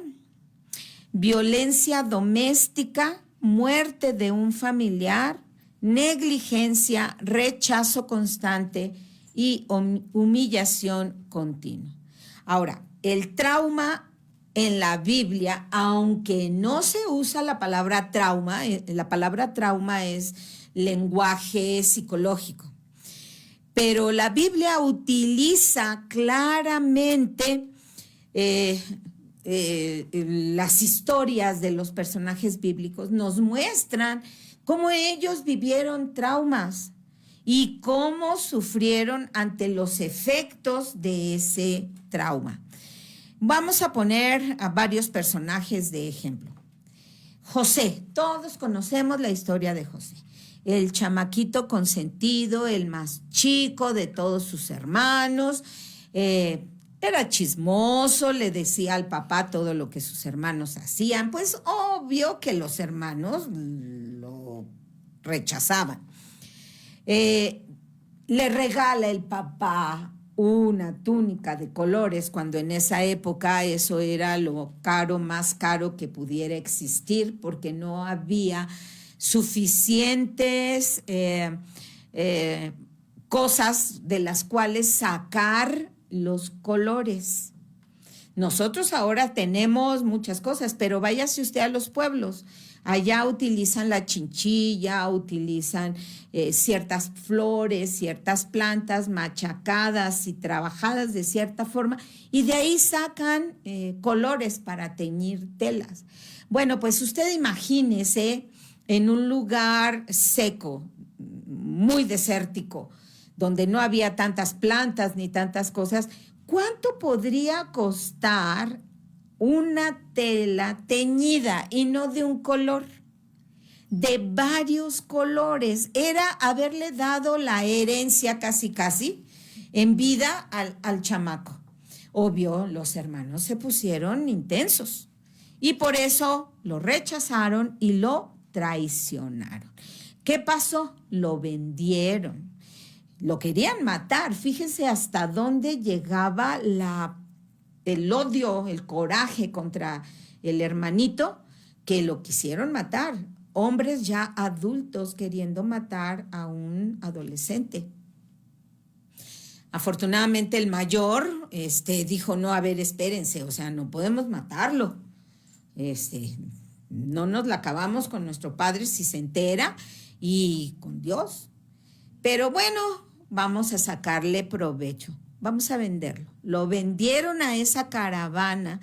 violencia doméstica, muerte de un familiar, negligencia, rechazo constante y humillación continua. Ahora, el trauma en la Biblia, aunque no se usa la palabra trauma es lenguaje psicológico, pero la Biblia utiliza claramente las historias de los personajes bíblicos, nos muestran cómo ellos vivieron traumas y cómo sufrieron ante los efectos de ese trauma. Vamos a poner a varios personajes de ejemplo. José, todos conocemos la historia de José, el chamaquito consentido, el más chico de todos sus hermanos, era chismoso, le decía al papá todo lo que sus hermanos hacían, pues obvio que los hermanos lo rechazaban. Le regala el papá una túnica de colores, cuando en esa época eso era lo más caro que pudiera existir, porque no había suficientes cosas de las cuales sacar los colores. Nosotros ahora tenemos muchas cosas, pero váyase usted a los pueblos. Allá utilizan la chinchilla, utilizan ciertas flores, ciertas plantas machacadas y trabajadas de cierta forma, y de ahí sacan colores para teñir telas. Bueno, pues usted imagínese en un lugar seco, muy desértico, donde no había tantas plantas ni tantas cosas, ¿cuánto podría costar una tela teñida y no de un color? De varios colores. Era haberle dado la herencia casi en vida al chamaco. Obvio, los hermanos se pusieron intensos y por eso lo rechazaron y lo traicionaron. ¿Qué pasó? Lo vendieron. Lo querían matar. Fíjense hasta dónde llegaba el odio, el coraje contra el hermanito, que lo quisieron matar. Hombres ya adultos queriendo matar a un adolescente. Afortunadamente el mayor dijo, no, a ver, espérense, o sea, no podemos matarlo. No nos la acabamos con nuestro padre si se entera y con Dios. Pero bueno, vamos a sacarle provecho, vamos a venderlo. Lo vendieron a esa caravana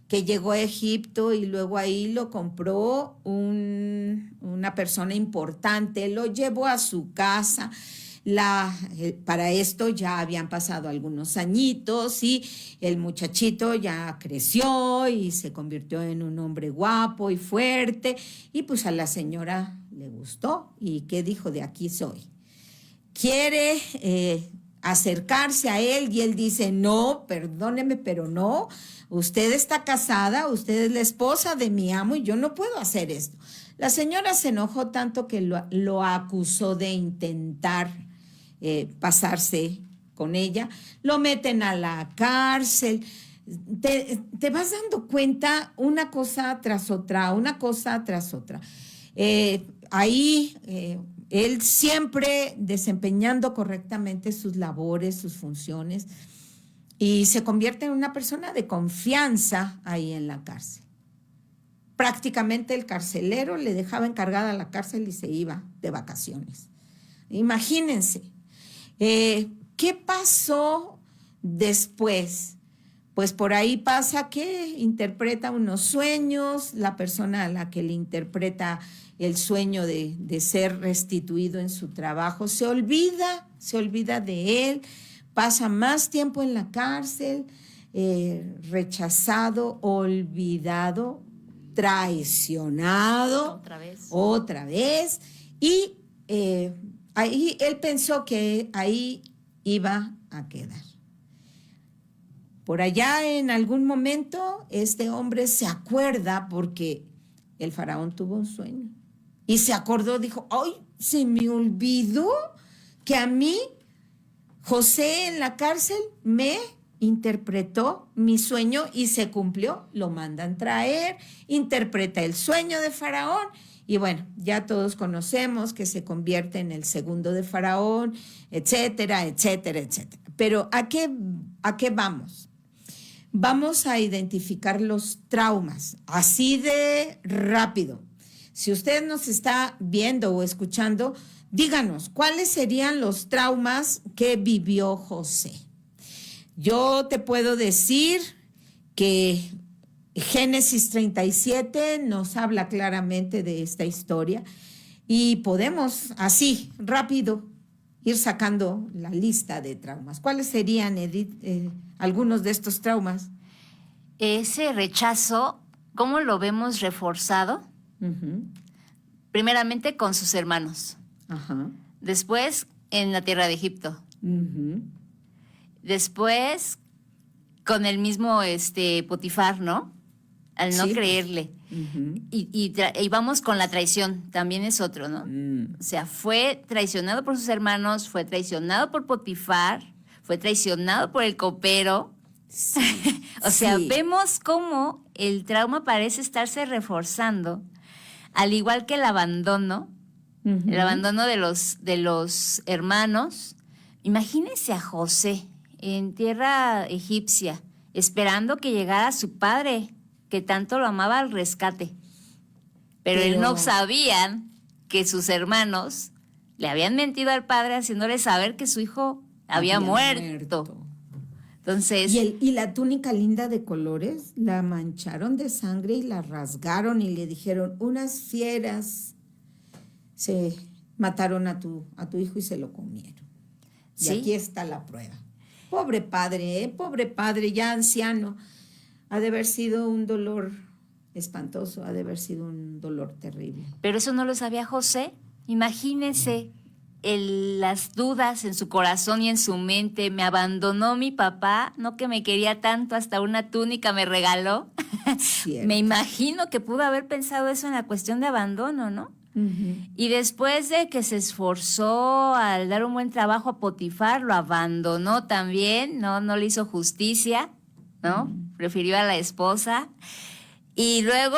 que llegó a Egipto y luego ahí lo compró una persona importante, lo llevó a su casa. Para esto ya habían pasado algunos añitos y el muchachito ya creció y se convirtió en un hombre guapo y fuerte, y pues a la señora le gustó. ¿Y qué dijo? De aquí soy. Quiere acercarse a él y él dice, no, perdóneme, pero no, usted está casada, usted es la esposa de mi amo y yo no puedo hacer esto. La señora se enojó tanto que lo acusó de intentar pasarse con ella, lo meten a la cárcel. Te vas dando cuenta, una cosa tras otra, una cosa tras otra. Ahí él siempre desempeñando correctamente sus labores, sus funciones, y se convierte en una persona de confianza ahí en la cárcel. Prácticamente el carcelero le dejaba encargada la cárcel y se iba de vacaciones. Imagínense. ¿Qué pasó después? Pues por ahí pasa que interpreta unos sueños, la persona a la que le interpreta el sueño de ser restituido en su trabajo, se olvida de él, pasa más tiempo en la cárcel, rechazado, olvidado, traicionado otra vez y ahí él pensó que ahí iba a quedar. Por allá en algún momento este hombre se acuerda porque el faraón tuvo un sueño y se acordó, dijo, ¡ay! Se me olvidó que a mí José en la cárcel me interpretó mi sueño y se cumplió. Lo mandan traer, interpreta el sueño de faraón. Y bueno, ya todos conocemos que se convierte en el segundo de Faraón, etcétera, etcétera, etcétera. Pero ¿a qué vamos? Vamos a identificar los traumas, así de rápido. Si usted nos está viendo o escuchando, díganos, ¿cuáles serían los traumas que vivió José? Yo te puedo decir que Génesis 37 nos habla claramente de esta historia y podemos así, rápido, ir sacando la lista de traumas. ¿Cuáles serían, Edith, algunos de estos traumas? Ese rechazo, ¿cómo lo vemos reforzado? Uh-huh. Primeramente con sus hermanos. Ajá. Después en la tierra de Egipto. Uh-huh. Después con el mismo Potifar, ¿no? Al no creerle. Uh-huh. Y vamos con la traición, también es otro, ¿no? O sea, fue traicionado por sus hermanos, fue traicionado por Potifar, fue traicionado por el copero. Sí. O sea, vemos cómo el trauma parece estarse reforzando, al igual que el abandono, uh-huh. El abandono de los hermanos. Imagínense a José en tierra egipcia, esperando que llegara su padre, que tanto lo amaba, al rescate. Pero él no sabía que sus hermanos le habían mentido al padre haciéndole saber que su hijo había muerto. Entonces, y la túnica linda de colores la mancharon de sangre y la rasgaron y le dijeron, unas fieras se mataron a tu hijo y se lo comieron. ¿sí? Y aquí está la prueba. Pobre padre, ya anciano. Ha de haber sido un dolor espantoso, ha de haber sido un dolor terrible. Pero eso no lo sabía José. Imagínense las dudas en su corazón y en su mente. Me abandonó mi papá, no que me quería tanto, hasta una túnica me regaló. Me imagino que pudo haber pensado eso en la cuestión de abandono, ¿no? Uh-huh. Y después de que se esforzó al dar un buen trabajo a Potifar, lo abandonó también, no le hizo justicia, ¿no? Prefirió a la esposa. Y luego,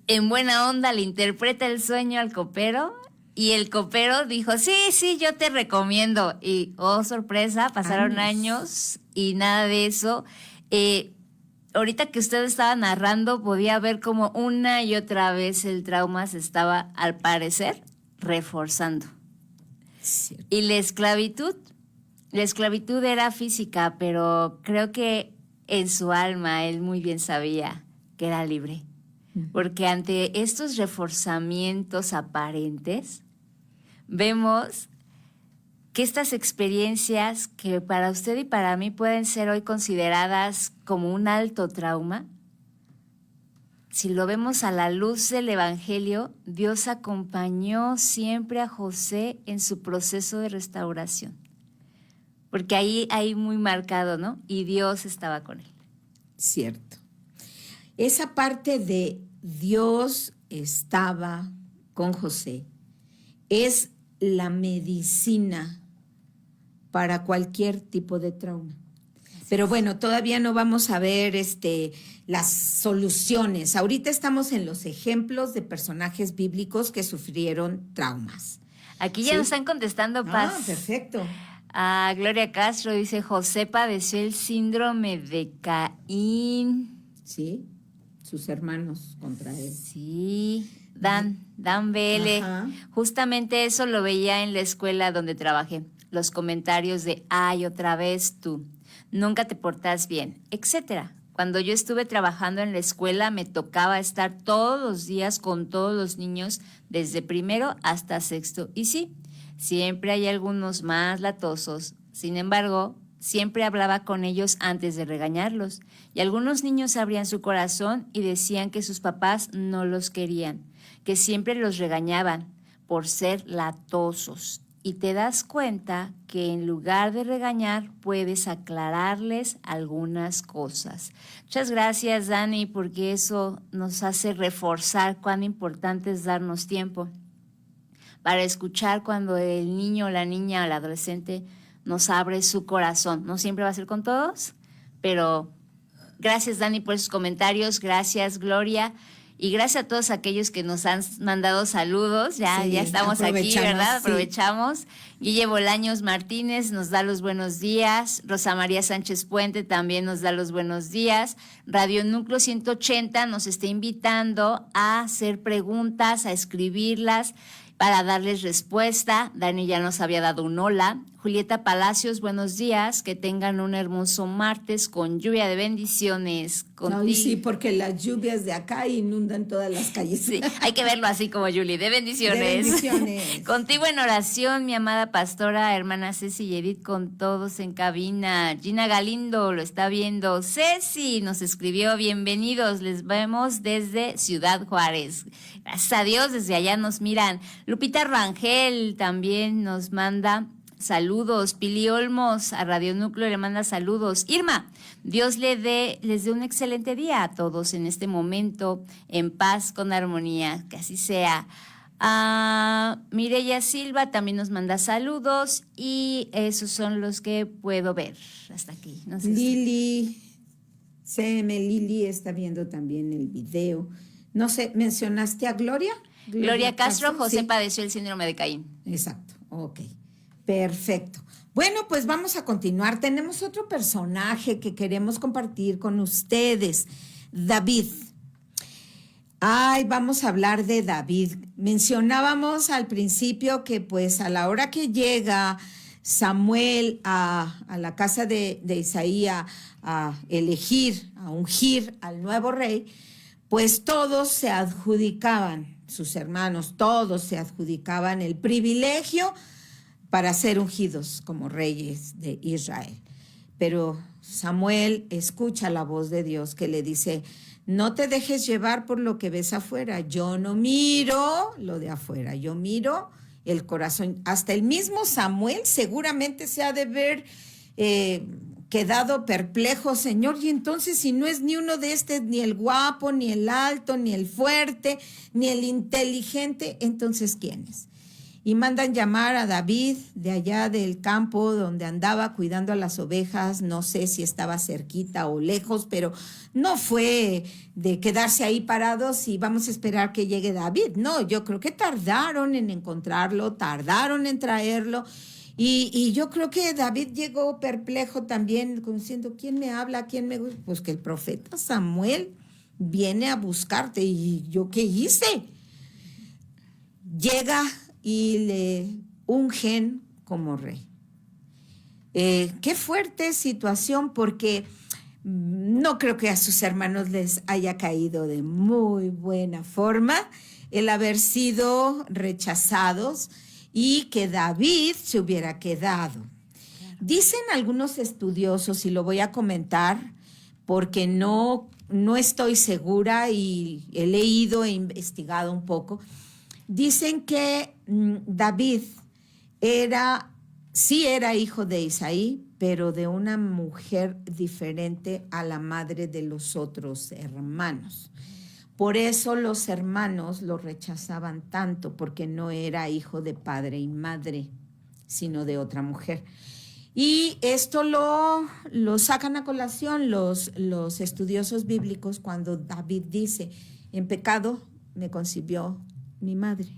en buena onda, le interpreta el sueño al copero. Y el copero dijo, sí, yo te recomiendo. Y, oh, sorpresa, pasaron años y nada de eso. Ahorita que usted estaba narrando, podía ver como una y otra vez el trauma se estaba, al parecer, reforzando. Cierto. Y la esclavitud era física, pero creo que en su alma él muy bien sabía que era libre. Porque ante estos reforzamientos aparentes, vemos que estas experiencias que para usted y para mí pueden ser hoy consideradas como un alto trauma, si lo vemos a la luz del Evangelio, Dios acompañó siempre a José en su proceso de restauración. Porque ahí hay muy marcado, ¿no? Y Dios estaba con él. Cierto. Esa parte de Dios estaba con José es la medicina para cualquier tipo de trauma. Pero bueno, todavía no vamos a ver las soluciones. Ahorita estamos en los ejemplos de personajes bíblicos que sufrieron traumas. Aquí ya nos están contestando, Paz. Ah, perfecto. Gloria Castro dice, José padeció el síndrome de Caín. Sí, sus hermanos contra él. Sí, Dan BL. Ajá. Justamente eso lo veía en la escuela donde trabajé. Los comentarios de, ay, otra vez tú, nunca te portas bien, etcétera. Cuando yo estuve trabajando en la escuela me tocaba estar todos los días con todos los niños desde primero hasta sexto. Y sí, siempre hay algunos más latosos. Sin embargo, siempre hablaba con ellos antes de regañarlos. Y algunos niños abrían su corazón y decían que sus papás no los querían, que siempre los regañaban por ser latosos. Y te das cuenta que en lugar de regañar, puedes aclararles algunas cosas. Muchas gracias, Dani, porque eso nos hace reforzar cuán importante es darnos tiempo para escuchar cuando el niño, la niña o el adolescente nos abre su corazón. No siempre va a ser con todos, pero gracias, Dani, por sus comentarios. Gracias, Gloria. Y gracias a todos aquellos que nos han mandado saludos. Ya estamos aquí, ¿verdad? Aprovechamos. Guille Bolaños Martínez nos da los buenos días. Rosa María Sánchez Puente también nos da los buenos días. Radio Núcleo 180 nos está invitando a hacer preguntas, a escribirlas para darles respuesta. Dani ya nos había dado un hola. Julieta Palacios, buenos días. Que tengan un hermoso martes con lluvia de bendiciones. Ay, sí, porque las lluvias de acá inundan todas las calles. Sí, hay que verlo así como Julie, de bendiciones. De bendiciones. Contigo en oración, mi amada pastora, hermana Ceci y Edith, con todos en cabina. Gina Galindo lo está viendo. Ceci nos escribió, bienvenidos, les vemos desde Ciudad Juárez. Gracias a Dios, desde allá nos miran. Lupita Rangel también nos manda saludos. Pili Olmos a Radio Núcleo le manda saludos. Irma, Dios les dé un excelente día a todos en este momento, en paz, con armonía, que así sea. Mireya Silva también nos manda saludos y esos son los que puedo ver hasta aquí. No sé Lili, CM Lili está viendo también el video. No sé, ¿mencionaste a Gloria? Gloria Castro, José sí. Padeció el síndrome de Caín. Exacto, ok. Perfecto. Bueno, pues vamos a continuar. Tenemos otro personaje que queremos compartir con ustedes, David. Ay, vamos a hablar de David. Mencionábamos al principio que pues a la hora que llega Samuel a la casa de Isaí a elegir, a ungir al nuevo rey, pues todos se adjudicaban, sus hermanos, todos se adjudicaban el privilegio para ser ungidos como reyes de Israel. Pero Samuel escucha la voz de Dios que le dice: no te dejes llevar por lo que ves afuera. Yo no miro lo de afuera, yo miro el corazón. Hasta el mismo Samuel seguramente se ha de ver quedado perplejo, Señor, y entonces si no es ni uno de estos, ni el guapo, ni el alto, ni el fuerte, ni el inteligente, entonces ¿quién es? Y mandan llamar a David de allá del campo donde andaba cuidando a las ovejas. No sé si estaba cerquita o lejos, pero no fue de quedarse ahí parados y vamos a esperar que llegue David. No, yo creo que tardaron en encontrarlo, tardaron en traerlo. Y yo creo que David llegó perplejo también, diciendo: ¿quién me habla? ¿Quién me...? Pues que el profeta Samuel viene a buscarte. ¿Y yo qué hice? Llega y le ungen como rey. Qué fuerte situación, porque no creo que a sus hermanos les haya caído de muy buena forma el haber sido rechazados y que David se hubiera quedado. Dicen algunos estudiosos, y lo voy a comentar porque no estoy segura y he leído e investigado un poco. Dicen que David sí era hijo de Isaí, pero de una mujer diferente a la madre de los otros hermanos. Por eso los hermanos lo rechazaban tanto, porque no era hijo de padre y madre, sino de otra mujer. Y esto lo sacan a colación los estudiosos bíblicos cuando David dice: en pecado me concibió mi madre,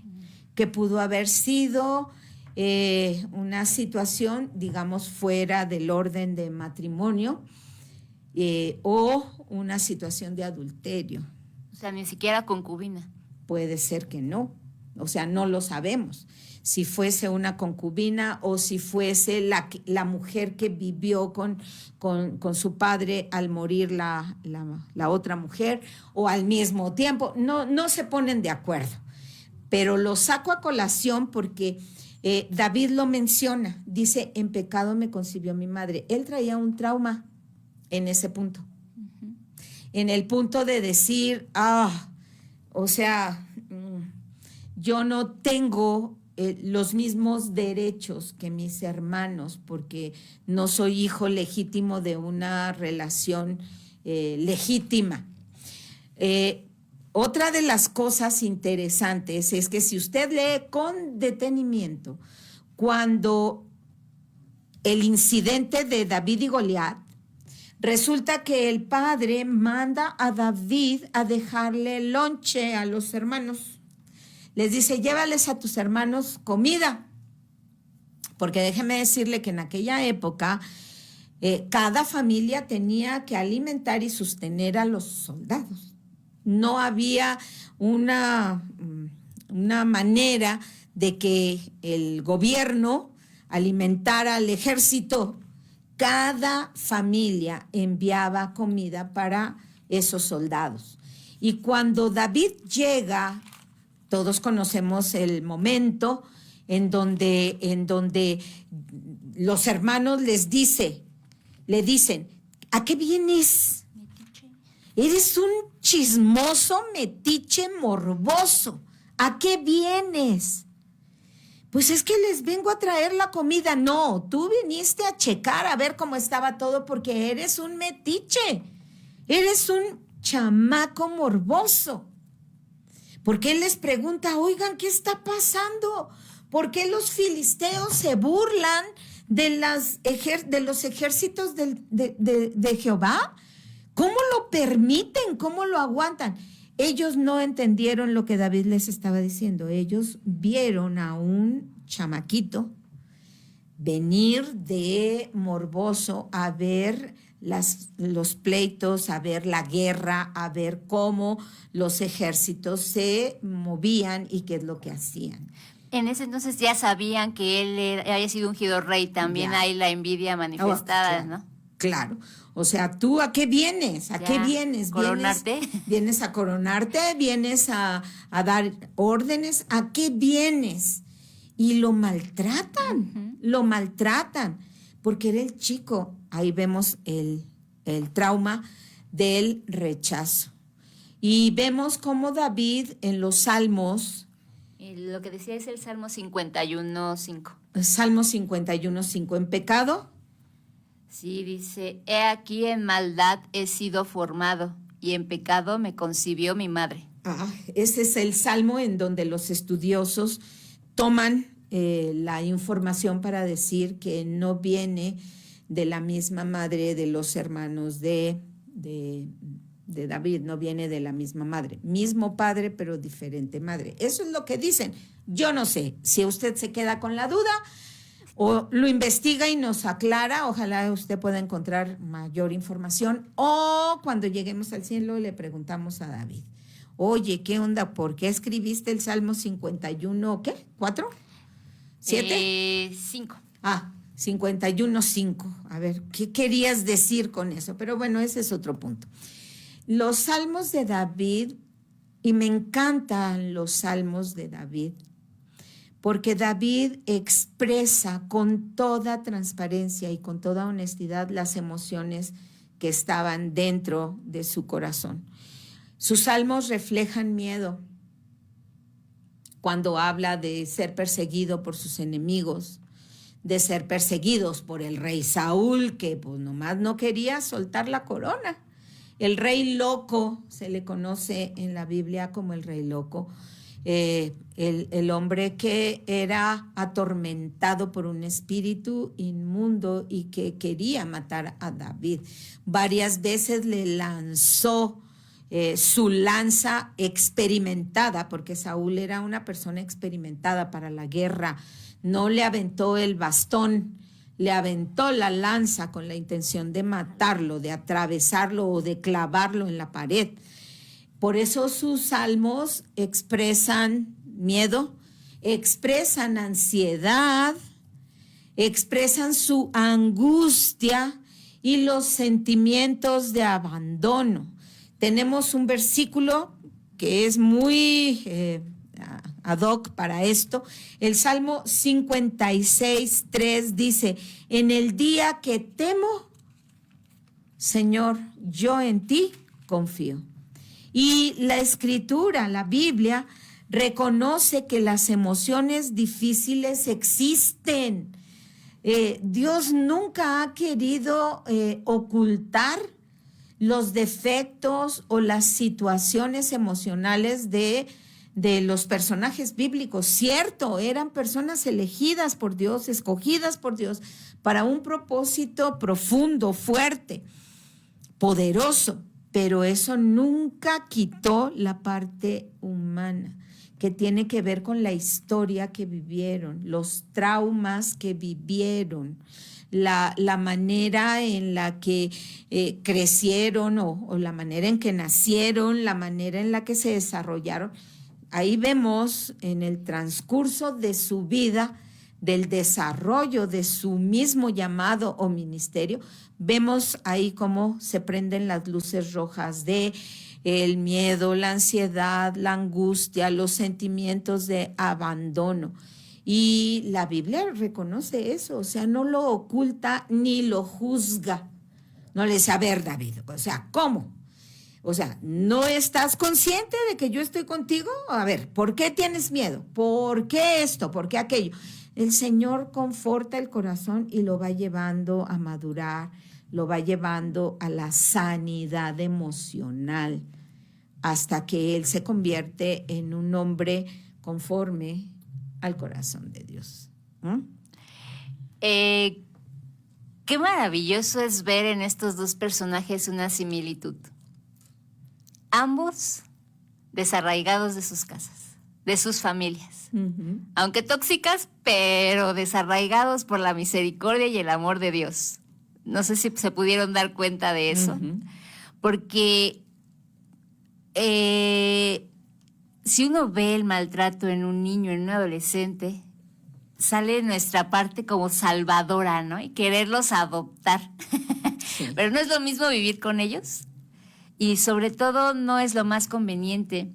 que pudo haber sido una situación, digamos, fuera del orden de matrimonio o una situación de adulterio. O sea, ni siquiera concubina. Puede ser que no, o sea, no lo sabemos. Si fuese una concubina o si fuese la mujer que vivió con su padre al morir la otra mujer, o al mismo tiempo, no se ponen de acuerdo. Pero lo saco a colación porque David lo menciona, dice: en pecado me concibió mi madre. Él traía un trauma en ese punto. En el punto de decir: o sea, yo no tengo los mismos derechos que mis hermanos, porque no soy hijo legítimo de una relación legítima. Otra de las cosas interesantes es que si usted lee con detenimiento cuando el incidente de David y Goliat, resulta que el padre manda a David a dejarle lonche a los hermanos. Les dice: llévales a tus hermanos comida. Porque déjeme decirle que en aquella época cada familia tenía que alimentar y sostener a los soldados. No había una manera de que el gobierno alimentara al ejército. Cada familia enviaba comida para esos soldados. Y cuando David llega, todos conocemos el momento en donde los hermanos le dicen: ¿a qué vienes? Eres un chismoso, metiche, morboso. ¿A qué vienes? Pues es que les vengo a traer la comida. No, tú viniste a checar a ver cómo estaba todo, porque eres un metiche. Eres un chamaco morboso. Porque él les pregunta: oigan, ¿qué está pasando? ¿Por qué los filisteos se burlan de los ejércitos de Jehová? ¿Cómo lo permiten? ¿Cómo lo aguantan? Ellos no entendieron lo que David les estaba diciendo. Ellos vieron a un chamaquito venir de morboso a ver los pleitos, a ver la guerra, a ver cómo los ejércitos se movían y qué es lo que hacían. En ese entonces ya sabían que él había sido ungido rey, también Ya. hay la envidia manifestada, claro, ¿no? Claro. O sea, ¿tú a qué vienes? ¿A qué vienes? ¿Coronarte? ¿Vienes a coronarte? ¿Vienes a dar órdenes? ¿A qué vienes? Y lo maltratan, porque era el chico. Ahí vemos el trauma del rechazo. Y vemos cómo David en los Salmos, Lo que decía es el Salmo 51:5. Salmo 51:5, en pecado. Sí, dice, he aquí en maldad he sido formado y en pecado me concibió mi madre. Ese es el salmo en donde los estudiosos toman la información para decir que no viene de la misma madre de los hermanos de David, no viene de la misma madre. Mismo padre, pero diferente madre. Eso es lo que dicen. Yo no sé si usted se queda con la duda o lo investiga y nos aclara. Ojalá usted pueda encontrar mayor información, o cuando lleguemos al cielo le preguntamos a David, oye, ¿qué onda? ¿Por qué escribiste el Salmo 51, qué? ¿4? ¿7? 5. 51:5. A ver, ¿qué querías decir con eso? Pero bueno, ese es otro punto. Los salmos de David, y me encantan los salmos de David, porque David expresa con toda transparencia y con toda honestidad las emociones que estaban dentro de su corazón. Sus salmos reflejan miedo cuando habla de ser perseguido por sus enemigos, de ser perseguidos por el rey Saúl, que pues nomás no quería soltar la corona. El rey loco, se le conoce en la Biblia como el rey loco, el hombre que era atormentado por un espíritu inmundo y que quería matar a David. Varias veces le lanzó su lanza experimentada, porque Saúl era una persona experimentada para la guerra. No le aventó el bastón, le aventó la lanza con la intención de matarlo, de atravesarlo o de clavarlo en la pared. Por eso sus salmos expresan miedo, expresan ansiedad, expresan su angustia y los sentimientos de abandono. Tenemos un versículo que es muy ad hoc para esto. El Salmo 56:3 dice, en el día que temo, Señor, yo en ti confío. Y la Escritura, la Biblia, reconoce que las emociones difíciles existen. Dios nunca ha querido ocultar los defectos o las situaciones emocionales de los personajes bíblicos. Cierto, eran personas elegidas por Dios, escogidas por Dios para un propósito profundo, fuerte, poderoso, pero eso nunca quitó la parte humana, que tiene que ver con la historia que vivieron, los traumas que vivieron, la manera en la que crecieron o la manera en que nacieron, la manera en la que se desarrollaron. Ahí vemos en el transcurso de su vida, del desarrollo de su mismo llamado o ministerio, vemos ahí cómo se prenden las luces rojas de el miedo, la ansiedad, la angustia, los sentimientos de abandono. Y la Biblia reconoce eso, o sea, no lo oculta ni lo juzga. No le dice, a ver, David, o sea, ¿cómo? O sea, ¿no estás consciente de que yo estoy contigo? A ver, ¿por qué tienes miedo? ¿Por qué esto? ¿Por qué aquello? El Señor conforta el corazón y lo va llevando a madurar, lo va llevando a la sanidad emocional, hasta que Él se convierte en un hombre conforme al corazón de Dios. Qué maravilloso es ver en estos dos personajes una similitud. Ambos desarraigados de sus casas. de sus familias. Aunque tóxicas, pero desarraigados por la misericordia y el amor de Dios. No sé si se pudieron dar cuenta de eso, porque si uno ve el maltrato en un niño, en un adolescente, sale nuestra parte como salvadora, ¿no? Y quererlos adoptar. Sí. Pero no es lo mismo vivir con ellos, y sobre todo no es lo más conveniente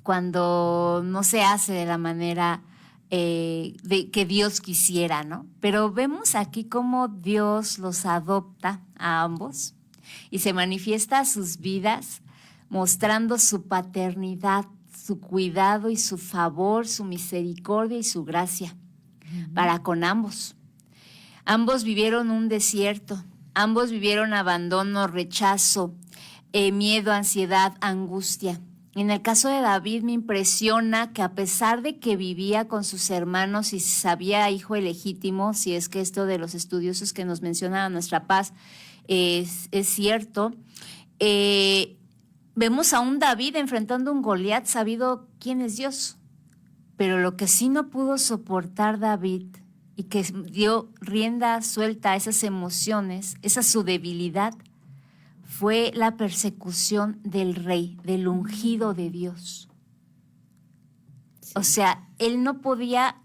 cuando no se hace de la manera que Dios quisiera, ¿no? Pero vemos aquí cómo Dios los adopta a ambos y se manifiesta a sus vidas mostrando su paternidad, su cuidado y su favor, su misericordia y su gracia para con ambos. Ambos vivieron un desierto, ambos vivieron abandono, rechazo, miedo, ansiedad, angustia. En el caso de David me impresiona que a pesar de que vivía con sus hermanos y sabía hijo ilegítimo, si es que esto de los estudiosos que nos menciona Nuestra Paz es cierto, vemos a un David enfrentando a un Goliat sabido quién es Dios. Pero lo que sí no pudo soportar David y que dio rienda suelta a esas emociones, esa su debilidad, fue la persecución del rey, del ungido de Dios. Sí. O sea, él no podía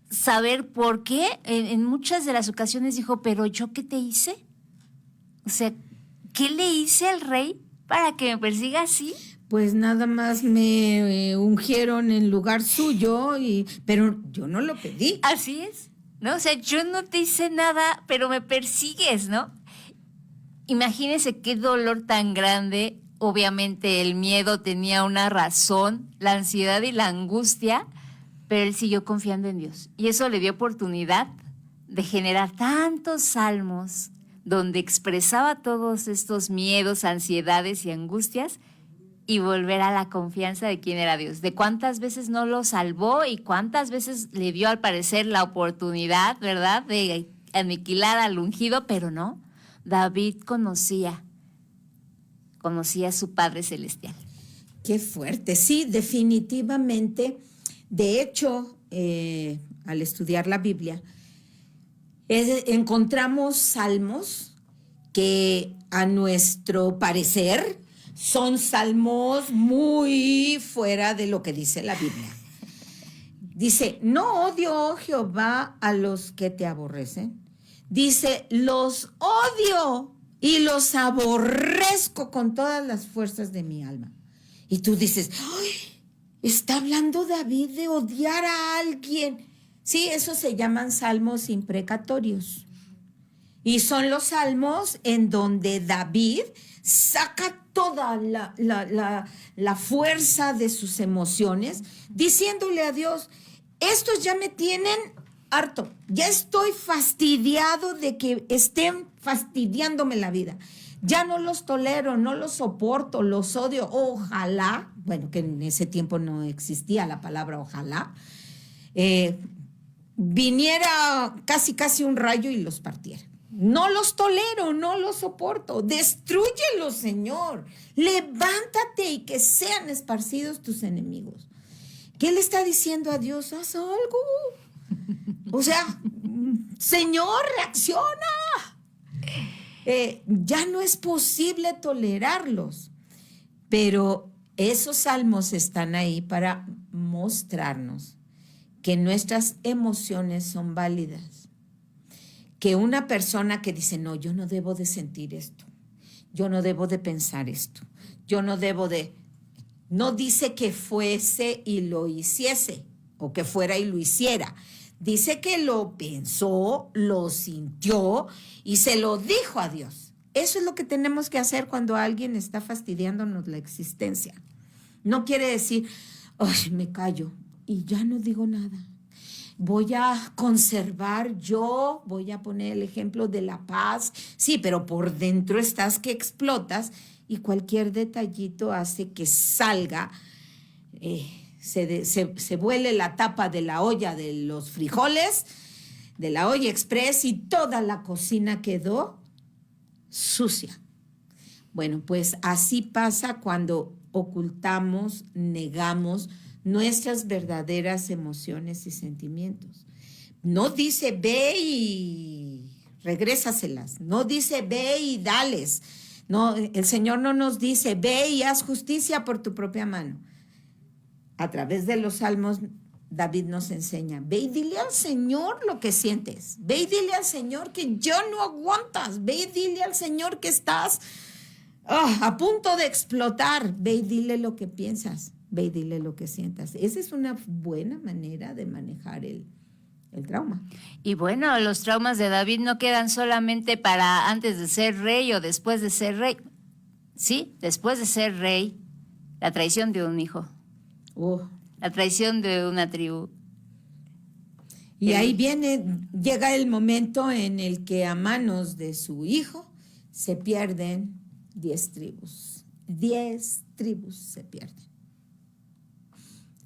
saber por qué. En muchas de las ocasiones dijo, ¿pero yo qué te hice? O sea, ¿qué le hice al rey para que me persiga así? Pues nada más me ungieron en lugar suyo, pero yo no lo pedí. Así es, ¿no? O sea, yo no te hice nada, pero me persigues, ¿no? Imagínense qué dolor tan grande. Obviamente el miedo tenía una razón, la ansiedad y la angustia, pero él siguió confiando en Dios. Y eso le dio oportunidad de generar tantos salmos donde expresaba todos estos miedos, ansiedades y angustias y volver a la confianza de quién era Dios, de cuántas veces no lo salvó y cuántas veces le dio al parecer la oportunidad, ¿verdad?, de aniquilar al ungido, pero no. David conocía a su Padre Celestial. Qué fuerte, sí, definitivamente. De hecho, al estudiar la Biblia, encontramos salmos que a nuestro parecer son salmos muy fuera de lo que dice la Biblia. Dice, no odio, oh Jehová, a los que te aborrecen. Dice, los odio y los aborrezco con todas las fuerzas de mi alma. Y tú dices, ¡ay! Está hablando David de odiar a alguien. Sí, esos se llaman salmos imprecatorios. Y son los salmos en donde David saca toda la fuerza de sus emociones, diciéndole a Dios, estos ya me tienen harto, ya estoy fastidiado de que estén fastidiándome la vida. Ya no los tolero, no los soporto, los odio. Ojalá, bueno, que en ese tiempo no existía la palabra ojalá, viniera casi un rayo y los partiera. No los tolero, no los soporto. Destrúyelos, Señor. Levántate y que sean esparcidos tus enemigos. ¿Qué le está diciendo a Dios? Haz algo. O sea, Señor, reacciona. Ya no es posible tolerarlos. Pero esos salmos están ahí para mostrarnos que nuestras emociones son válidas. Que una persona que dice, no, yo no debo de sentir esto. Yo no debo de pensar esto. Yo no debo de... No dice que fuese y lo hiciese o que fuera y lo hiciera. Dice que lo pensó, lo sintió y se lo dijo a Dios. Eso es lo que tenemos que hacer cuando alguien está fastidiándonos la existencia. No quiere decir, ay, me callo y ya no digo nada. Voy a conservar yo, voy a poner el ejemplo de la paz. Sí, pero por dentro estás que explotas y cualquier detallito hace que salga, se vuele la tapa de la olla de los frijoles, de la olla express y toda la cocina quedó sucia. Bueno, pues así pasa cuando ocultamos, negamos nuestras verdaderas emociones y sentimientos. No dice ve y regrésaselas, no dice ve y dales. No, el Señor no nos dice ve y haz justicia por tu propia mano. A través de los salmos, David nos enseña, ve y dile al Señor lo que sientes, ve y dile al Señor que ya no aguantas, ve y dile al Señor que estás a punto de explotar, ve y dile lo que piensas, ve y dile lo que sientas. Esa es una buena manera de manejar el trauma. Y bueno, los traumas de David no quedan solamente para antes de ser rey o después de ser rey. Sí, después de ser rey, la traición de un hijo. La traición de una tribu. Y ahí llega el momento en el que a manos de su hijo se pierden 10 tribus. 10 tribus se pierden.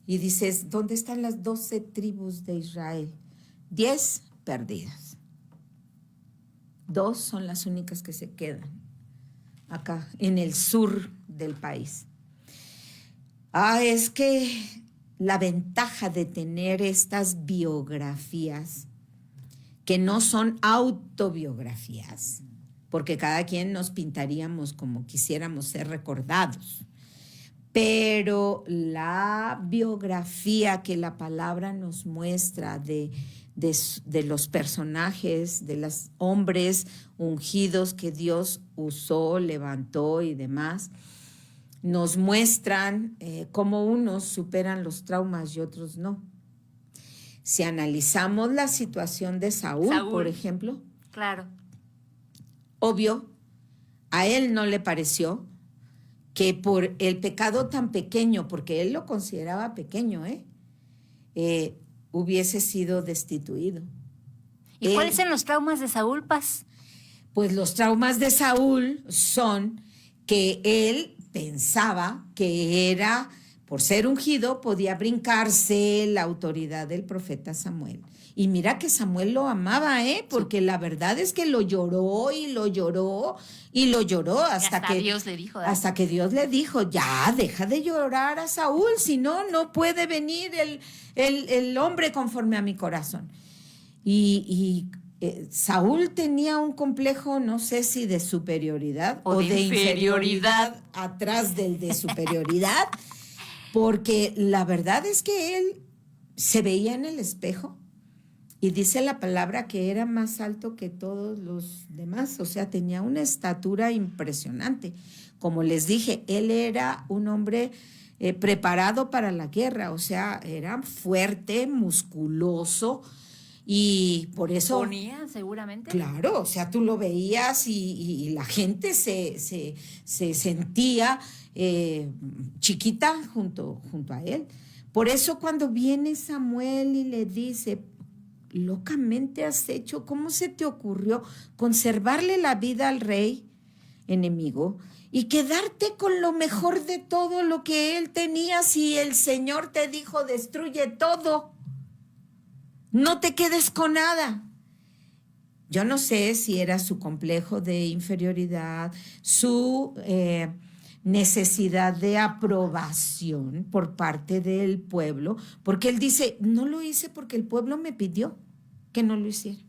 Y dices, ¿dónde están las 12 tribus de Israel? 10 perdidas. 2 son las únicas que se quedan acá, en el sur del país. Es que la ventaja de tener estas biografías, que no son autobiografías, porque cada quien nos pintaríamos como quisiéramos ser recordados, pero la biografía que la palabra nos muestra de los personajes, de los hombres ungidos que Dios usó, levantó y demás, nos muestran cómo unos superan los traumas y otros no. Si analizamos la situación de Saúl, por ejemplo, claro, obvio, a él no le pareció que por el pecado tan pequeño, porque él lo consideraba pequeño, hubiese sido destituido. ¿Y cuáles son los traumas de Saúl, Paz? Pues los traumas de Saúl son que él pensaba que era, por ser ungido, podía brincarse la autoridad del profeta Samuel. Y mira que Samuel lo amaba, porque la verdad es que lo lloró y lo lloró y lo lloró hasta que Dios le dijo, hasta que Dios le dijo, ya, deja de llorar a Saúl, si no, no puede venir el hombre conforme a mi corazón. Y Saúl tenía un complejo, no sé si de superioridad o de inferioridad atrás del de superioridad, porque la verdad es que él se veía en el espejo y dice la palabra que era más alto que todos los demás, o sea, tenía una estatura impresionante. Como les dije, él era un hombre preparado para la guerra, o sea, era fuerte, musculoso, y por eso... ¿Ponía seguramente? Claro, o sea, tú lo veías y la gente se sentía chiquita junto a él. Por eso cuando viene Samuel y le dice, locamente has hecho, ¿cómo se te ocurrió conservarle la vida al rey enemigo y quedarte con lo mejor de todo lo que él tenía si el Señor te dijo, destruye todo? No te quedes con nada. Yo no sé si era su complejo de inferioridad, su necesidad de aprobación por parte del pueblo, porque él dice, no lo hice porque el pueblo me pidió que no lo hiciera.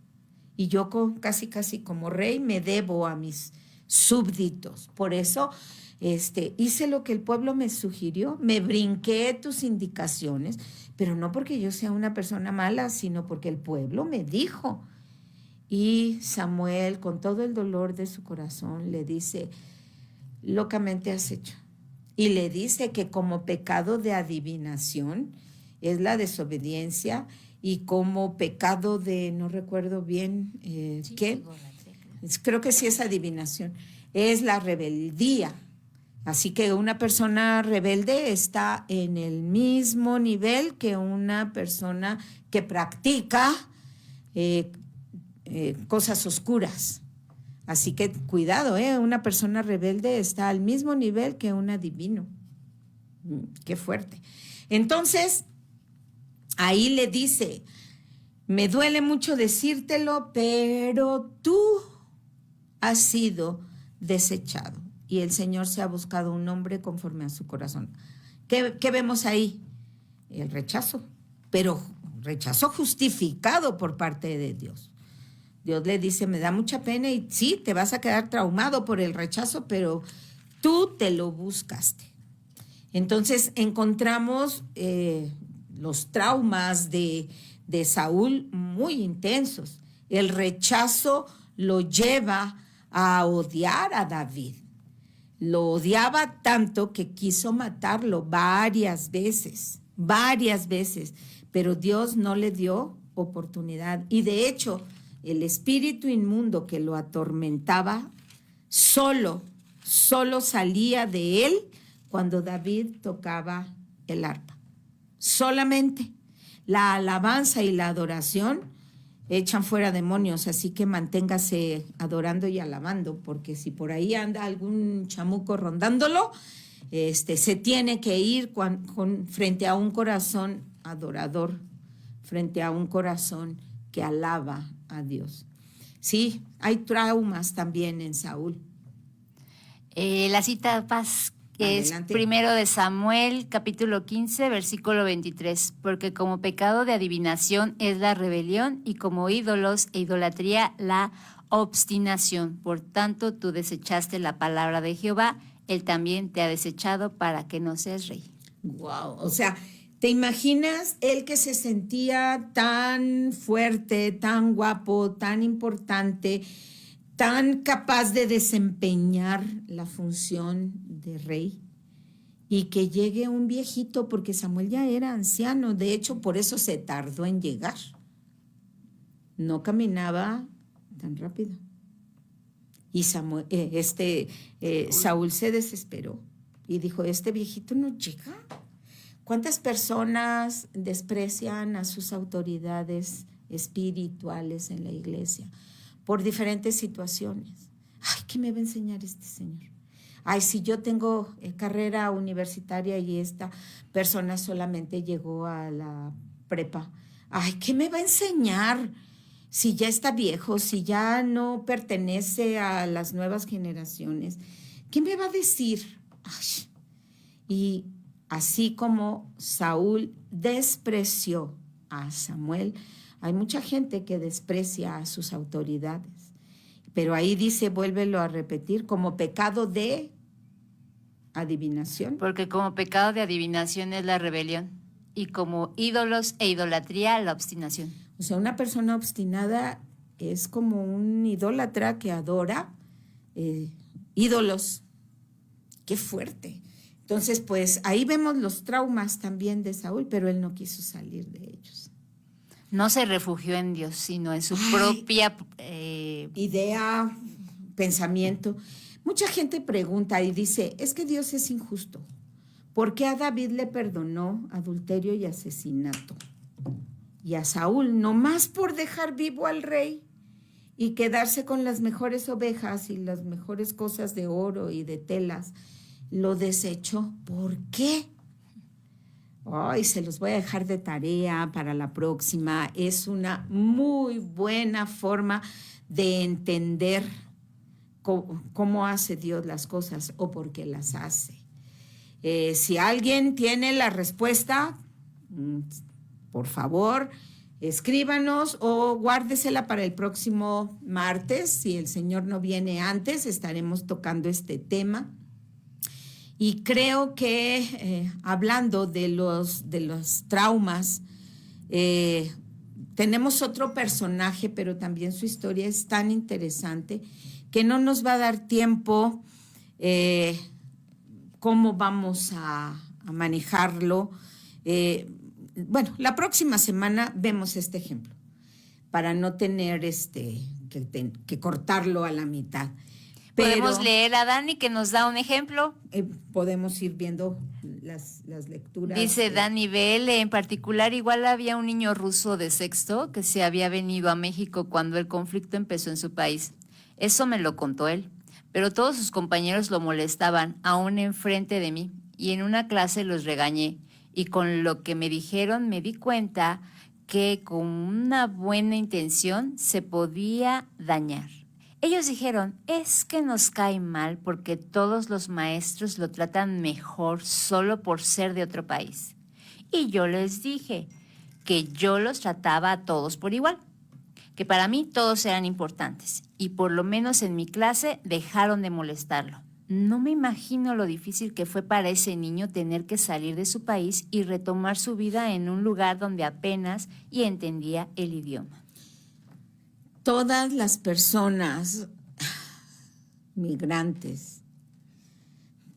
Y yo casi como rey me debo a mis súbditos. Por eso hice lo que el pueblo me sugirió, me brinqué tus indicaciones, pero no porque yo sea una persona mala, sino porque el pueblo me dijo. Y Samuel, con todo el dolor de su corazón, le dice, locamente has hecho. Y le dice que como pecado de adivinación es la desobediencia y como pecado de, no recuerdo bien qué, creo que sí es adivinación, es la rebeldía. Así que una persona rebelde está en el mismo nivel que una persona que practica cosas oscuras. Así que cuidado, una persona rebelde está al mismo nivel que un adivino. Qué fuerte. Entonces, ahí le dice, me duele mucho decírtelo, pero tú has sido desechado. y el Señor se ha buscado un hombre conforme a su corazón. ¿Qué vemos ahí? El rechazo, pero rechazo justificado por parte de Dios. Dios le dice, me da mucha pena y sí, te vas a quedar traumado por el rechazo, pero tú te lo buscaste. Entonces encontramos los traumas de Saúl muy intensos. El rechazo lo lleva a odiar a David. Lo odiaba tanto que quiso matarlo varias veces, pero Dios no le dio oportunidad. Y de hecho, el espíritu inmundo que lo atormentaba solo salía de él cuando David tocaba el arpa. Solamente la alabanza y la adoración echan fuera demonios, así que manténgase adorando y alabando, porque si por ahí anda algún chamuco rondándolo, se tiene que ir frente a un corazón adorador, frente a un corazón que alaba a Dios. Sí, hay traumas también en Saúl. La cita Paz, que Adelante. es primero de Samuel, capítulo 15, versículo 23, porque como pecado de adivinación es la rebelión y como ídolos e idolatría la obstinación. Por tanto, tú desechaste la palabra de Jehová, él también te ha desechado para que no seas rey. Wow, o sea, ¿te imaginas él que se sentía tan fuerte, tan guapo, tan importante, tan capaz de desempeñar la función de rey, y que llegue un viejito, porque Samuel ya era anciano, de hecho por eso se tardó en llegar, no caminaba tan rápido, y Saúl se desesperó y dijo, este viejito no llega. ¿Cuántas personas desprecian a sus autoridades espirituales en la iglesia por diferentes situaciones? Ay, ¿qué me va a enseñar este señor? Ay, si yo tengo carrera universitaria y esta persona solamente llegó a la prepa. Ay, ¿qué me va a enseñar? Si ya está viejo, si ya no pertenece a las nuevas generaciones, ¿qué me va a decir? Ay. Y así como Saúl despreció a Samuel, hay mucha gente que desprecia a sus autoridades. Pero ahí dice, vuélvelo a repetir, como pecado de adivinación. Porque como pecado de adivinación es la rebelión y como ídolos e idolatría la obstinación. O sea, una persona obstinada es como un idólatra que adora ídolos. ¡Qué fuerte! Entonces, pues ahí vemos los traumas también de Saúl, pero él no quiso salir de ellos. No se refugió en Dios, sino en su propia idea, pensamiento. Mucha gente pregunta y dice, es que Dios es injusto. ¿Por qué a David le perdonó adulterio y asesinato? Y a Saúl, nomás por dejar vivo al rey y quedarse con las mejores ovejas y las mejores cosas de oro y de telas, lo desechó. ¿Por qué? Ay, se los voy a dejar de tarea para la próxima. Es una muy buena forma de entender cómo hace Dios las cosas o por qué las hace. Si alguien tiene la respuesta, por favor, escríbanos o guárdesela para el próximo martes. Si el Señor no viene antes, estaremos tocando este tema. Y creo que hablando de los traumas, tenemos otro personaje, pero también su historia es tan interesante que no nos va a dar tiempo cómo vamos a manejarlo. Bueno, la próxima semana vemos este ejemplo para no tener que cortarlo a la mitad. Podemos leer a Dani que nos da un ejemplo. Podemos ir viendo las lecturas. Dice Dani BL, en particular, igual había un niño ruso de sexto que se había venido a México cuando el conflicto empezó en su país. Eso me lo contó él, pero todos sus compañeros lo molestaban, aún enfrente de mí, y en una clase los regañé. Y con lo que me dijeron me di cuenta que con una buena intención se podía dañar. Ellos dijeron, es que nos cae mal porque todos los maestros lo tratan mejor solo por ser de otro país. Y yo les dije que yo los trataba a todos por igual, que para mí todos eran importantes y por lo menos en mi clase dejaron de molestarlo. No me imagino lo difícil que fue para ese niño tener que salir de su país y retomar su vida en un lugar donde apenas y entendía el idioma. Todas las personas migrantes,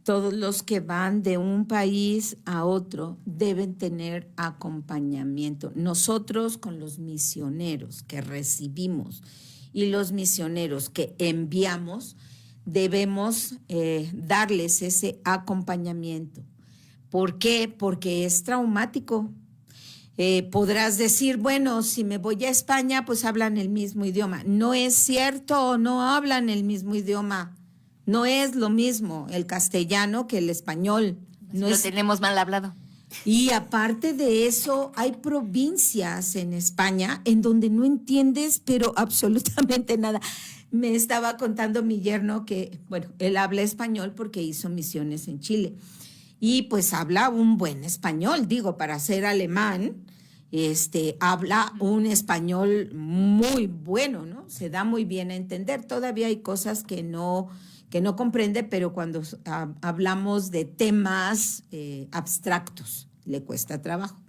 todos los que van de un país a otro deben tener acompañamiento. Nosotros con los misioneros que recibimos y los misioneros que enviamos, debemos darles ese acompañamiento. ¿Por qué? Porque es traumático. Podrás decir, bueno, si me voy a España, pues hablan el mismo idioma. No es cierto, no hablan el mismo idioma. No es lo mismo el castellano que el español. No lo tenemos mal hablado. Y aparte de eso, hay provincias en España en donde no entiendes, pero absolutamente nada. Me estaba contando mi yerno que, bueno, él habla español porque hizo misiones en Chile. Y pues habla un buen español, digo, para ser alemán, habla un español muy bueno, ¿no? Se da muy bien a entender. Todavía hay cosas que no comprende, pero cuando hablamos de temas abstractos, le cuesta trabajo.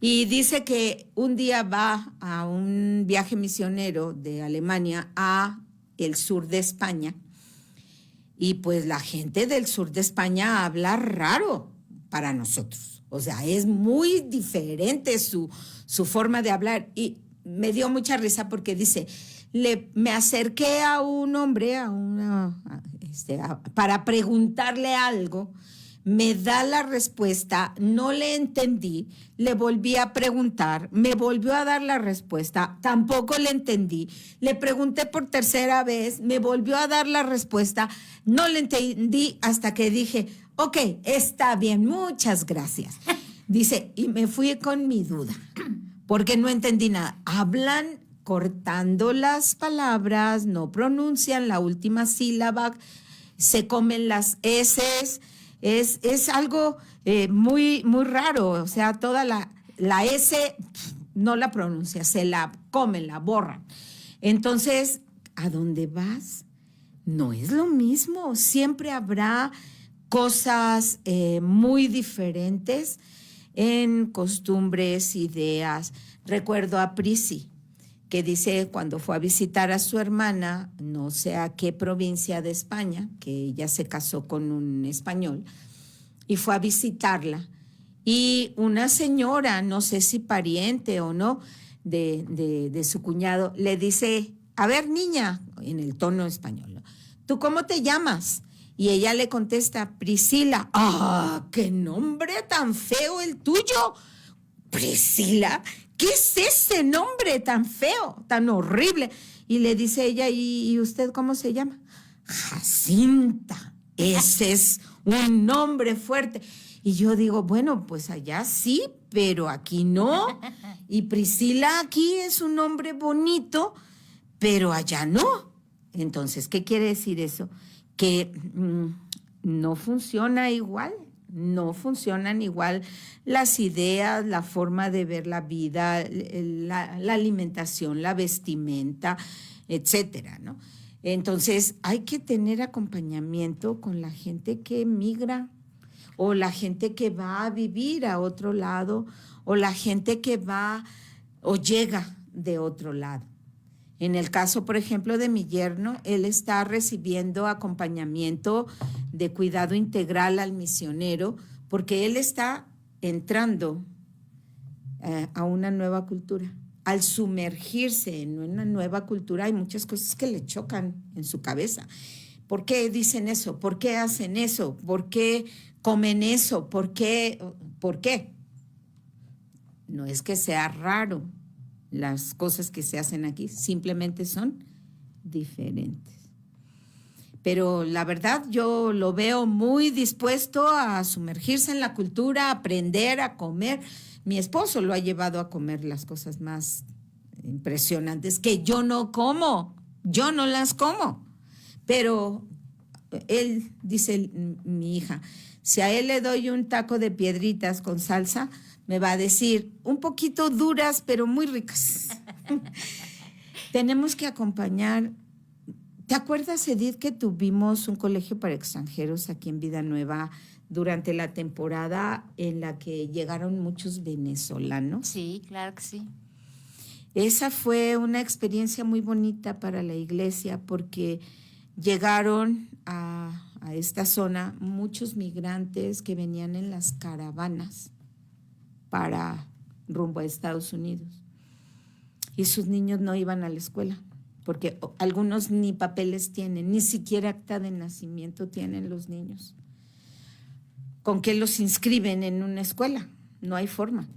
Y dice que un día va a un viaje misionero de Alemania a el sur de España. Y pues la gente del sur de España habla raro para nosotros. O sea, es muy diferente su forma de hablar. Y me dio mucha risa porque dice, me acerqué a un hombre, para preguntarle algo. Me da la respuesta, no le entendí, le volví a preguntar, me volvió a dar la respuesta, tampoco le entendí, le pregunté por tercera vez, me volvió a dar la respuesta, no le entendí hasta que dije, ok, está bien, muchas gracias. Dice, y me fui con mi duda, porque no entendí nada. Hablan cortando las palabras, no pronuncian la última sílaba, se comen las eses. Es algo muy, muy raro, o sea, toda la S no la pronuncia, se la comen, la borran. Entonces, ¿a dónde vas? No es lo mismo, siempre habrá cosas muy diferentes en costumbres, ideas. Recuerdo a Prisi, que dice cuando fue a visitar a su hermana, no sé a qué provincia de España, que ella se casó con un español, y fue a visitarla. Y una señora, no sé si pariente o no, de su cuñado, le dice, a ver, niña, en el tono español, ¿no? ¿Tú cómo te llamas? Y ella le contesta, Priscila. ¡Ah, qué nombre tan feo el tuyo! Priscila, ¿qué es ese nombre tan feo, tan horrible? Y le dice ella, ¿y usted cómo se llama? Jacinta. Ese es un nombre fuerte. Y yo digo, bueno, pues allá sí, pero aquí no. Y Priscila aquí es un nombre bonito, pero allá no. Entonces, ¿qué quiere decir eso? Que no funciona igual. No funcionan igual las ideas, la forma de ver la vida, la alimentación, la vestimenta, etcétera, ¿no? Entonces, hay que tener acompañamiento con la gente que migra o la gente que va a vivir a otro lado o la gente que va o llega de otro lado. En el caso, por ejemplo, de mi yerno, él está recibiendo acompañamiento de cuidado integral al misionero porque él está entrando a una nueva cultura. Al sumergirse en una nueva cultura hay muchas cosas que le chocan en su cabeza. ¿Por qué dicen eso? ¿Por qué hacen eso? ¿Por qué comen eso? ¿Por qué? ¿Por qué? No es que sea raro. Las cosas que se hacen aquí simplemente son diferentes. Pero la verdad yo lo veo muy dispuesto a sumergirse en la cultura, a aprender, a comer. Mi esposo lo ha llevado a comer las cosas más impresionantes que yo no como. Yo no las como. Pero él, dice mi hija, si a él le doy un taco de piedritas con salsa, me va a decir, un poquito duras, pero muy ricas. Tenemos que acompañar. ¿Te acuerdas, Edith, que tuvimos un colegio para extranjeros aquí en Vida Nueva durante la temporada en la que llegaron muchos venezolanos? Sí, claro que sí. Esa fue una experiencia muy bonita para la iglesia porque llegaron a esta zona muchos migrantes que venían en las caravanas para rumbo a Estados Unidos. Y sus niños no iban a la escuela, porque algunos ni papeles tienen, ni siquiera acta de nacimiento tienen los niños. ¿Con qué los inscriben en una escuela? No hay forma.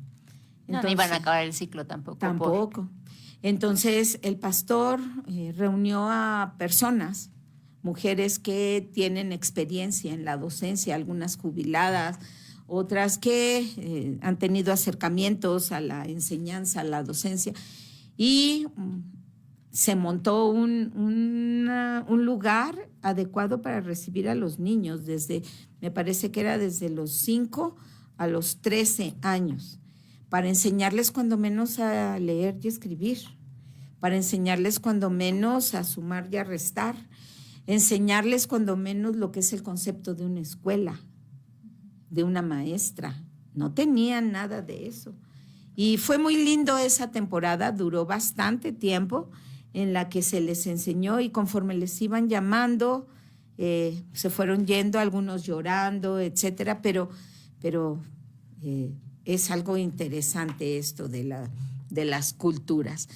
Entonces, no iban a acabar el ciclo tampoco. Tampoco. Entonces, el pastor reunió a personas, mujeres que tienen experiencia en la docencia, algunas jubiladas, otras que han tenido acercamientos a la enseñanza, a la docencia, y se montó un lugar adecuado para recibir a los niños, me parece que era desde los 5 a los 13 años, para enseñarles cuando menos a leer y escribir, para enseñarles cuando menos a sumar y a restar, enseñarles cuando menos lo que es el concepto de una escuela, de una maestra. No tenían nada de eso. Y fue muy lindo esa temporada, duró bastante tiempo en la que se les enseñó y conforme les iban llamando, se fueron yendo, algunos llorando, etcétera, pero es algo interesante esto de las culturas.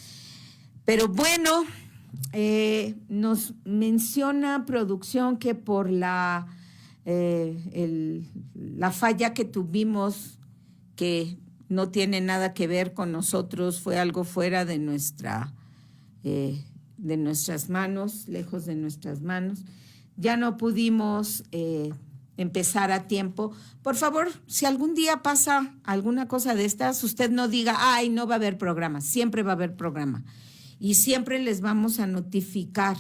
Pero bueno, nos menciona producción que por la falla que tuvimos, que no tiene nada que ver con nosotros, fue algo fuera de nuestras manos, lejos de nuestras manos. Ya no pudimos empezar a tiempo. Por favor, si algún día pasa alguna cosa de estas, usted no diga, ay, no va a haber programa. Siempre va a haber programa. Y siempre les vamos a notificar.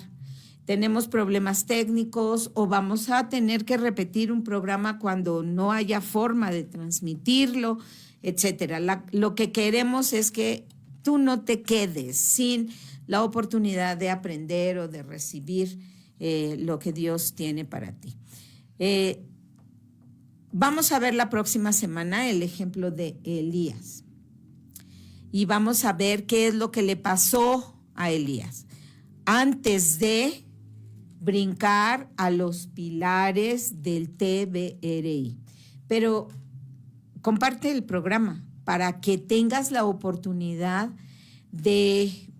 Tenemos problemas técnicos o vamos a tener que repetir un programa cuando no haya forma de transmitirlo, etcétera. Lo que queremos es que tú no te quedes sin la oportunidad de aprender o de recibir lo que Dios tiene para ti. Vamos a ver la próxima semana el ejemplo de Elías y vamos a ver qué es lo que le pasó a Elías antes de brincar a los pilares del TBRI. Pero comparte el programa para que tengas la oportunidad de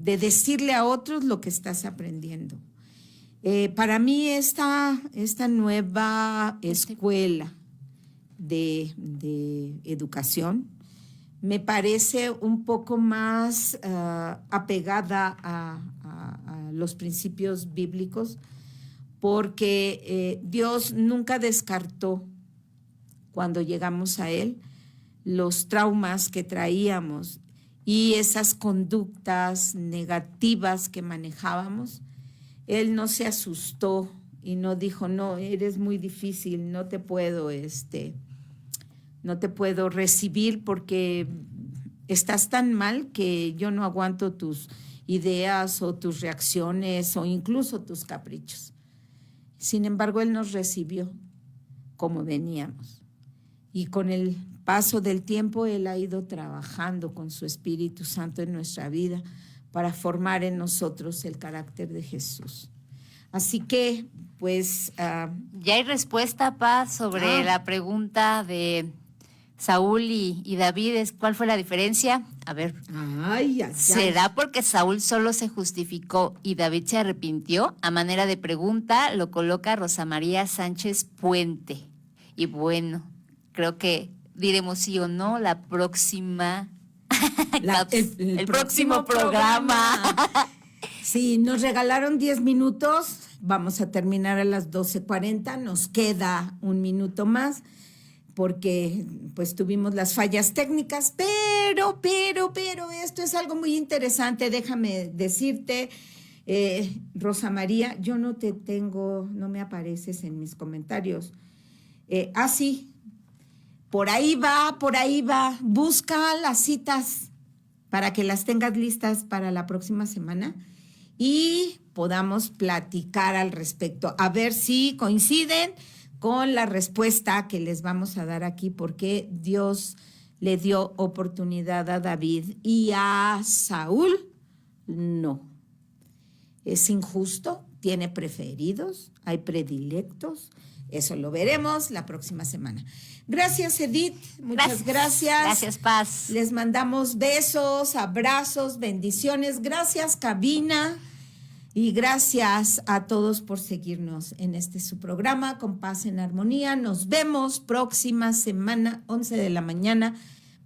decirle a otros lo que estás aprendiendo. Para mí esta nueva escuela de educación me parece un poco más apegada a los principios bíblicos, porque Dios nunca descartó, cuando llegamos a Él, los traumas que traíamos y esas conductas negativas que manejábamos. Él no se asustó y no dijo, no, eres muy difícil, no te puedo recibir porque estás tan mal que yo no aguanto tus ideas o tus reacciones o incluso tus caprichos. Sin embargo, Él nos recibió como veníamos. Y con el paso del tiempo, Él ha ido trabajando con su Espíritu Santo en nuestra vida para formar en nosotros el carácter de Jesús. Así que, pues... ya hay respuesta, Paz, sobre la pregunta de Saúl y David. ¿Cuál fue la diferencia? A ver. ¿Será porque Saúl solo se justificó y David se arrepintió? A manera de pregunta lo coloca Rosa María Sánchez Puente. Y bueno, creo que diremos sí o no la próxima... el próximo programa. Sí, nos regalaron 10 minutos. Vamos a terminar a las 12:40. Nos queda un minuto más. porque pues tuvimos las fallas técnicas, pero esto es algo muy interesante, déjame decirte, Rosa María, yo no te tengo, no me apareces en mis comentarios. Sí, por ahí va, busca las citas para que las tengas listas para la próxima semana y podamos platicar al respecto, a ver si coinciden con la respuesta que les vamos a dar aquí, porque Dios le dio oportunidad a David y a Saúl no. Es injusto, tiene preferidos, hay predilectos, eso lo veremos la próxima semana. Gracias, Edith, muchas gracias. Gracias, Paz. Les mandamos besos, abrazos, bendiciones. Gracias, cabina. Y gracias a todos por seguirnos en su programa con Paz en Armonía. Nos vemos próxima semana, 11 de la mañana,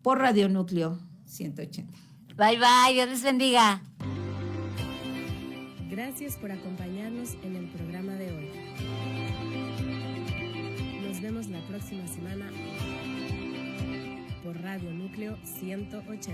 por Radio Núcleo 180. Bye, bye. Dios les bendiga. Gracias por acompañarnos en el programa de hoy. Nos vemos la próxima semana por Radio Núcleo 180.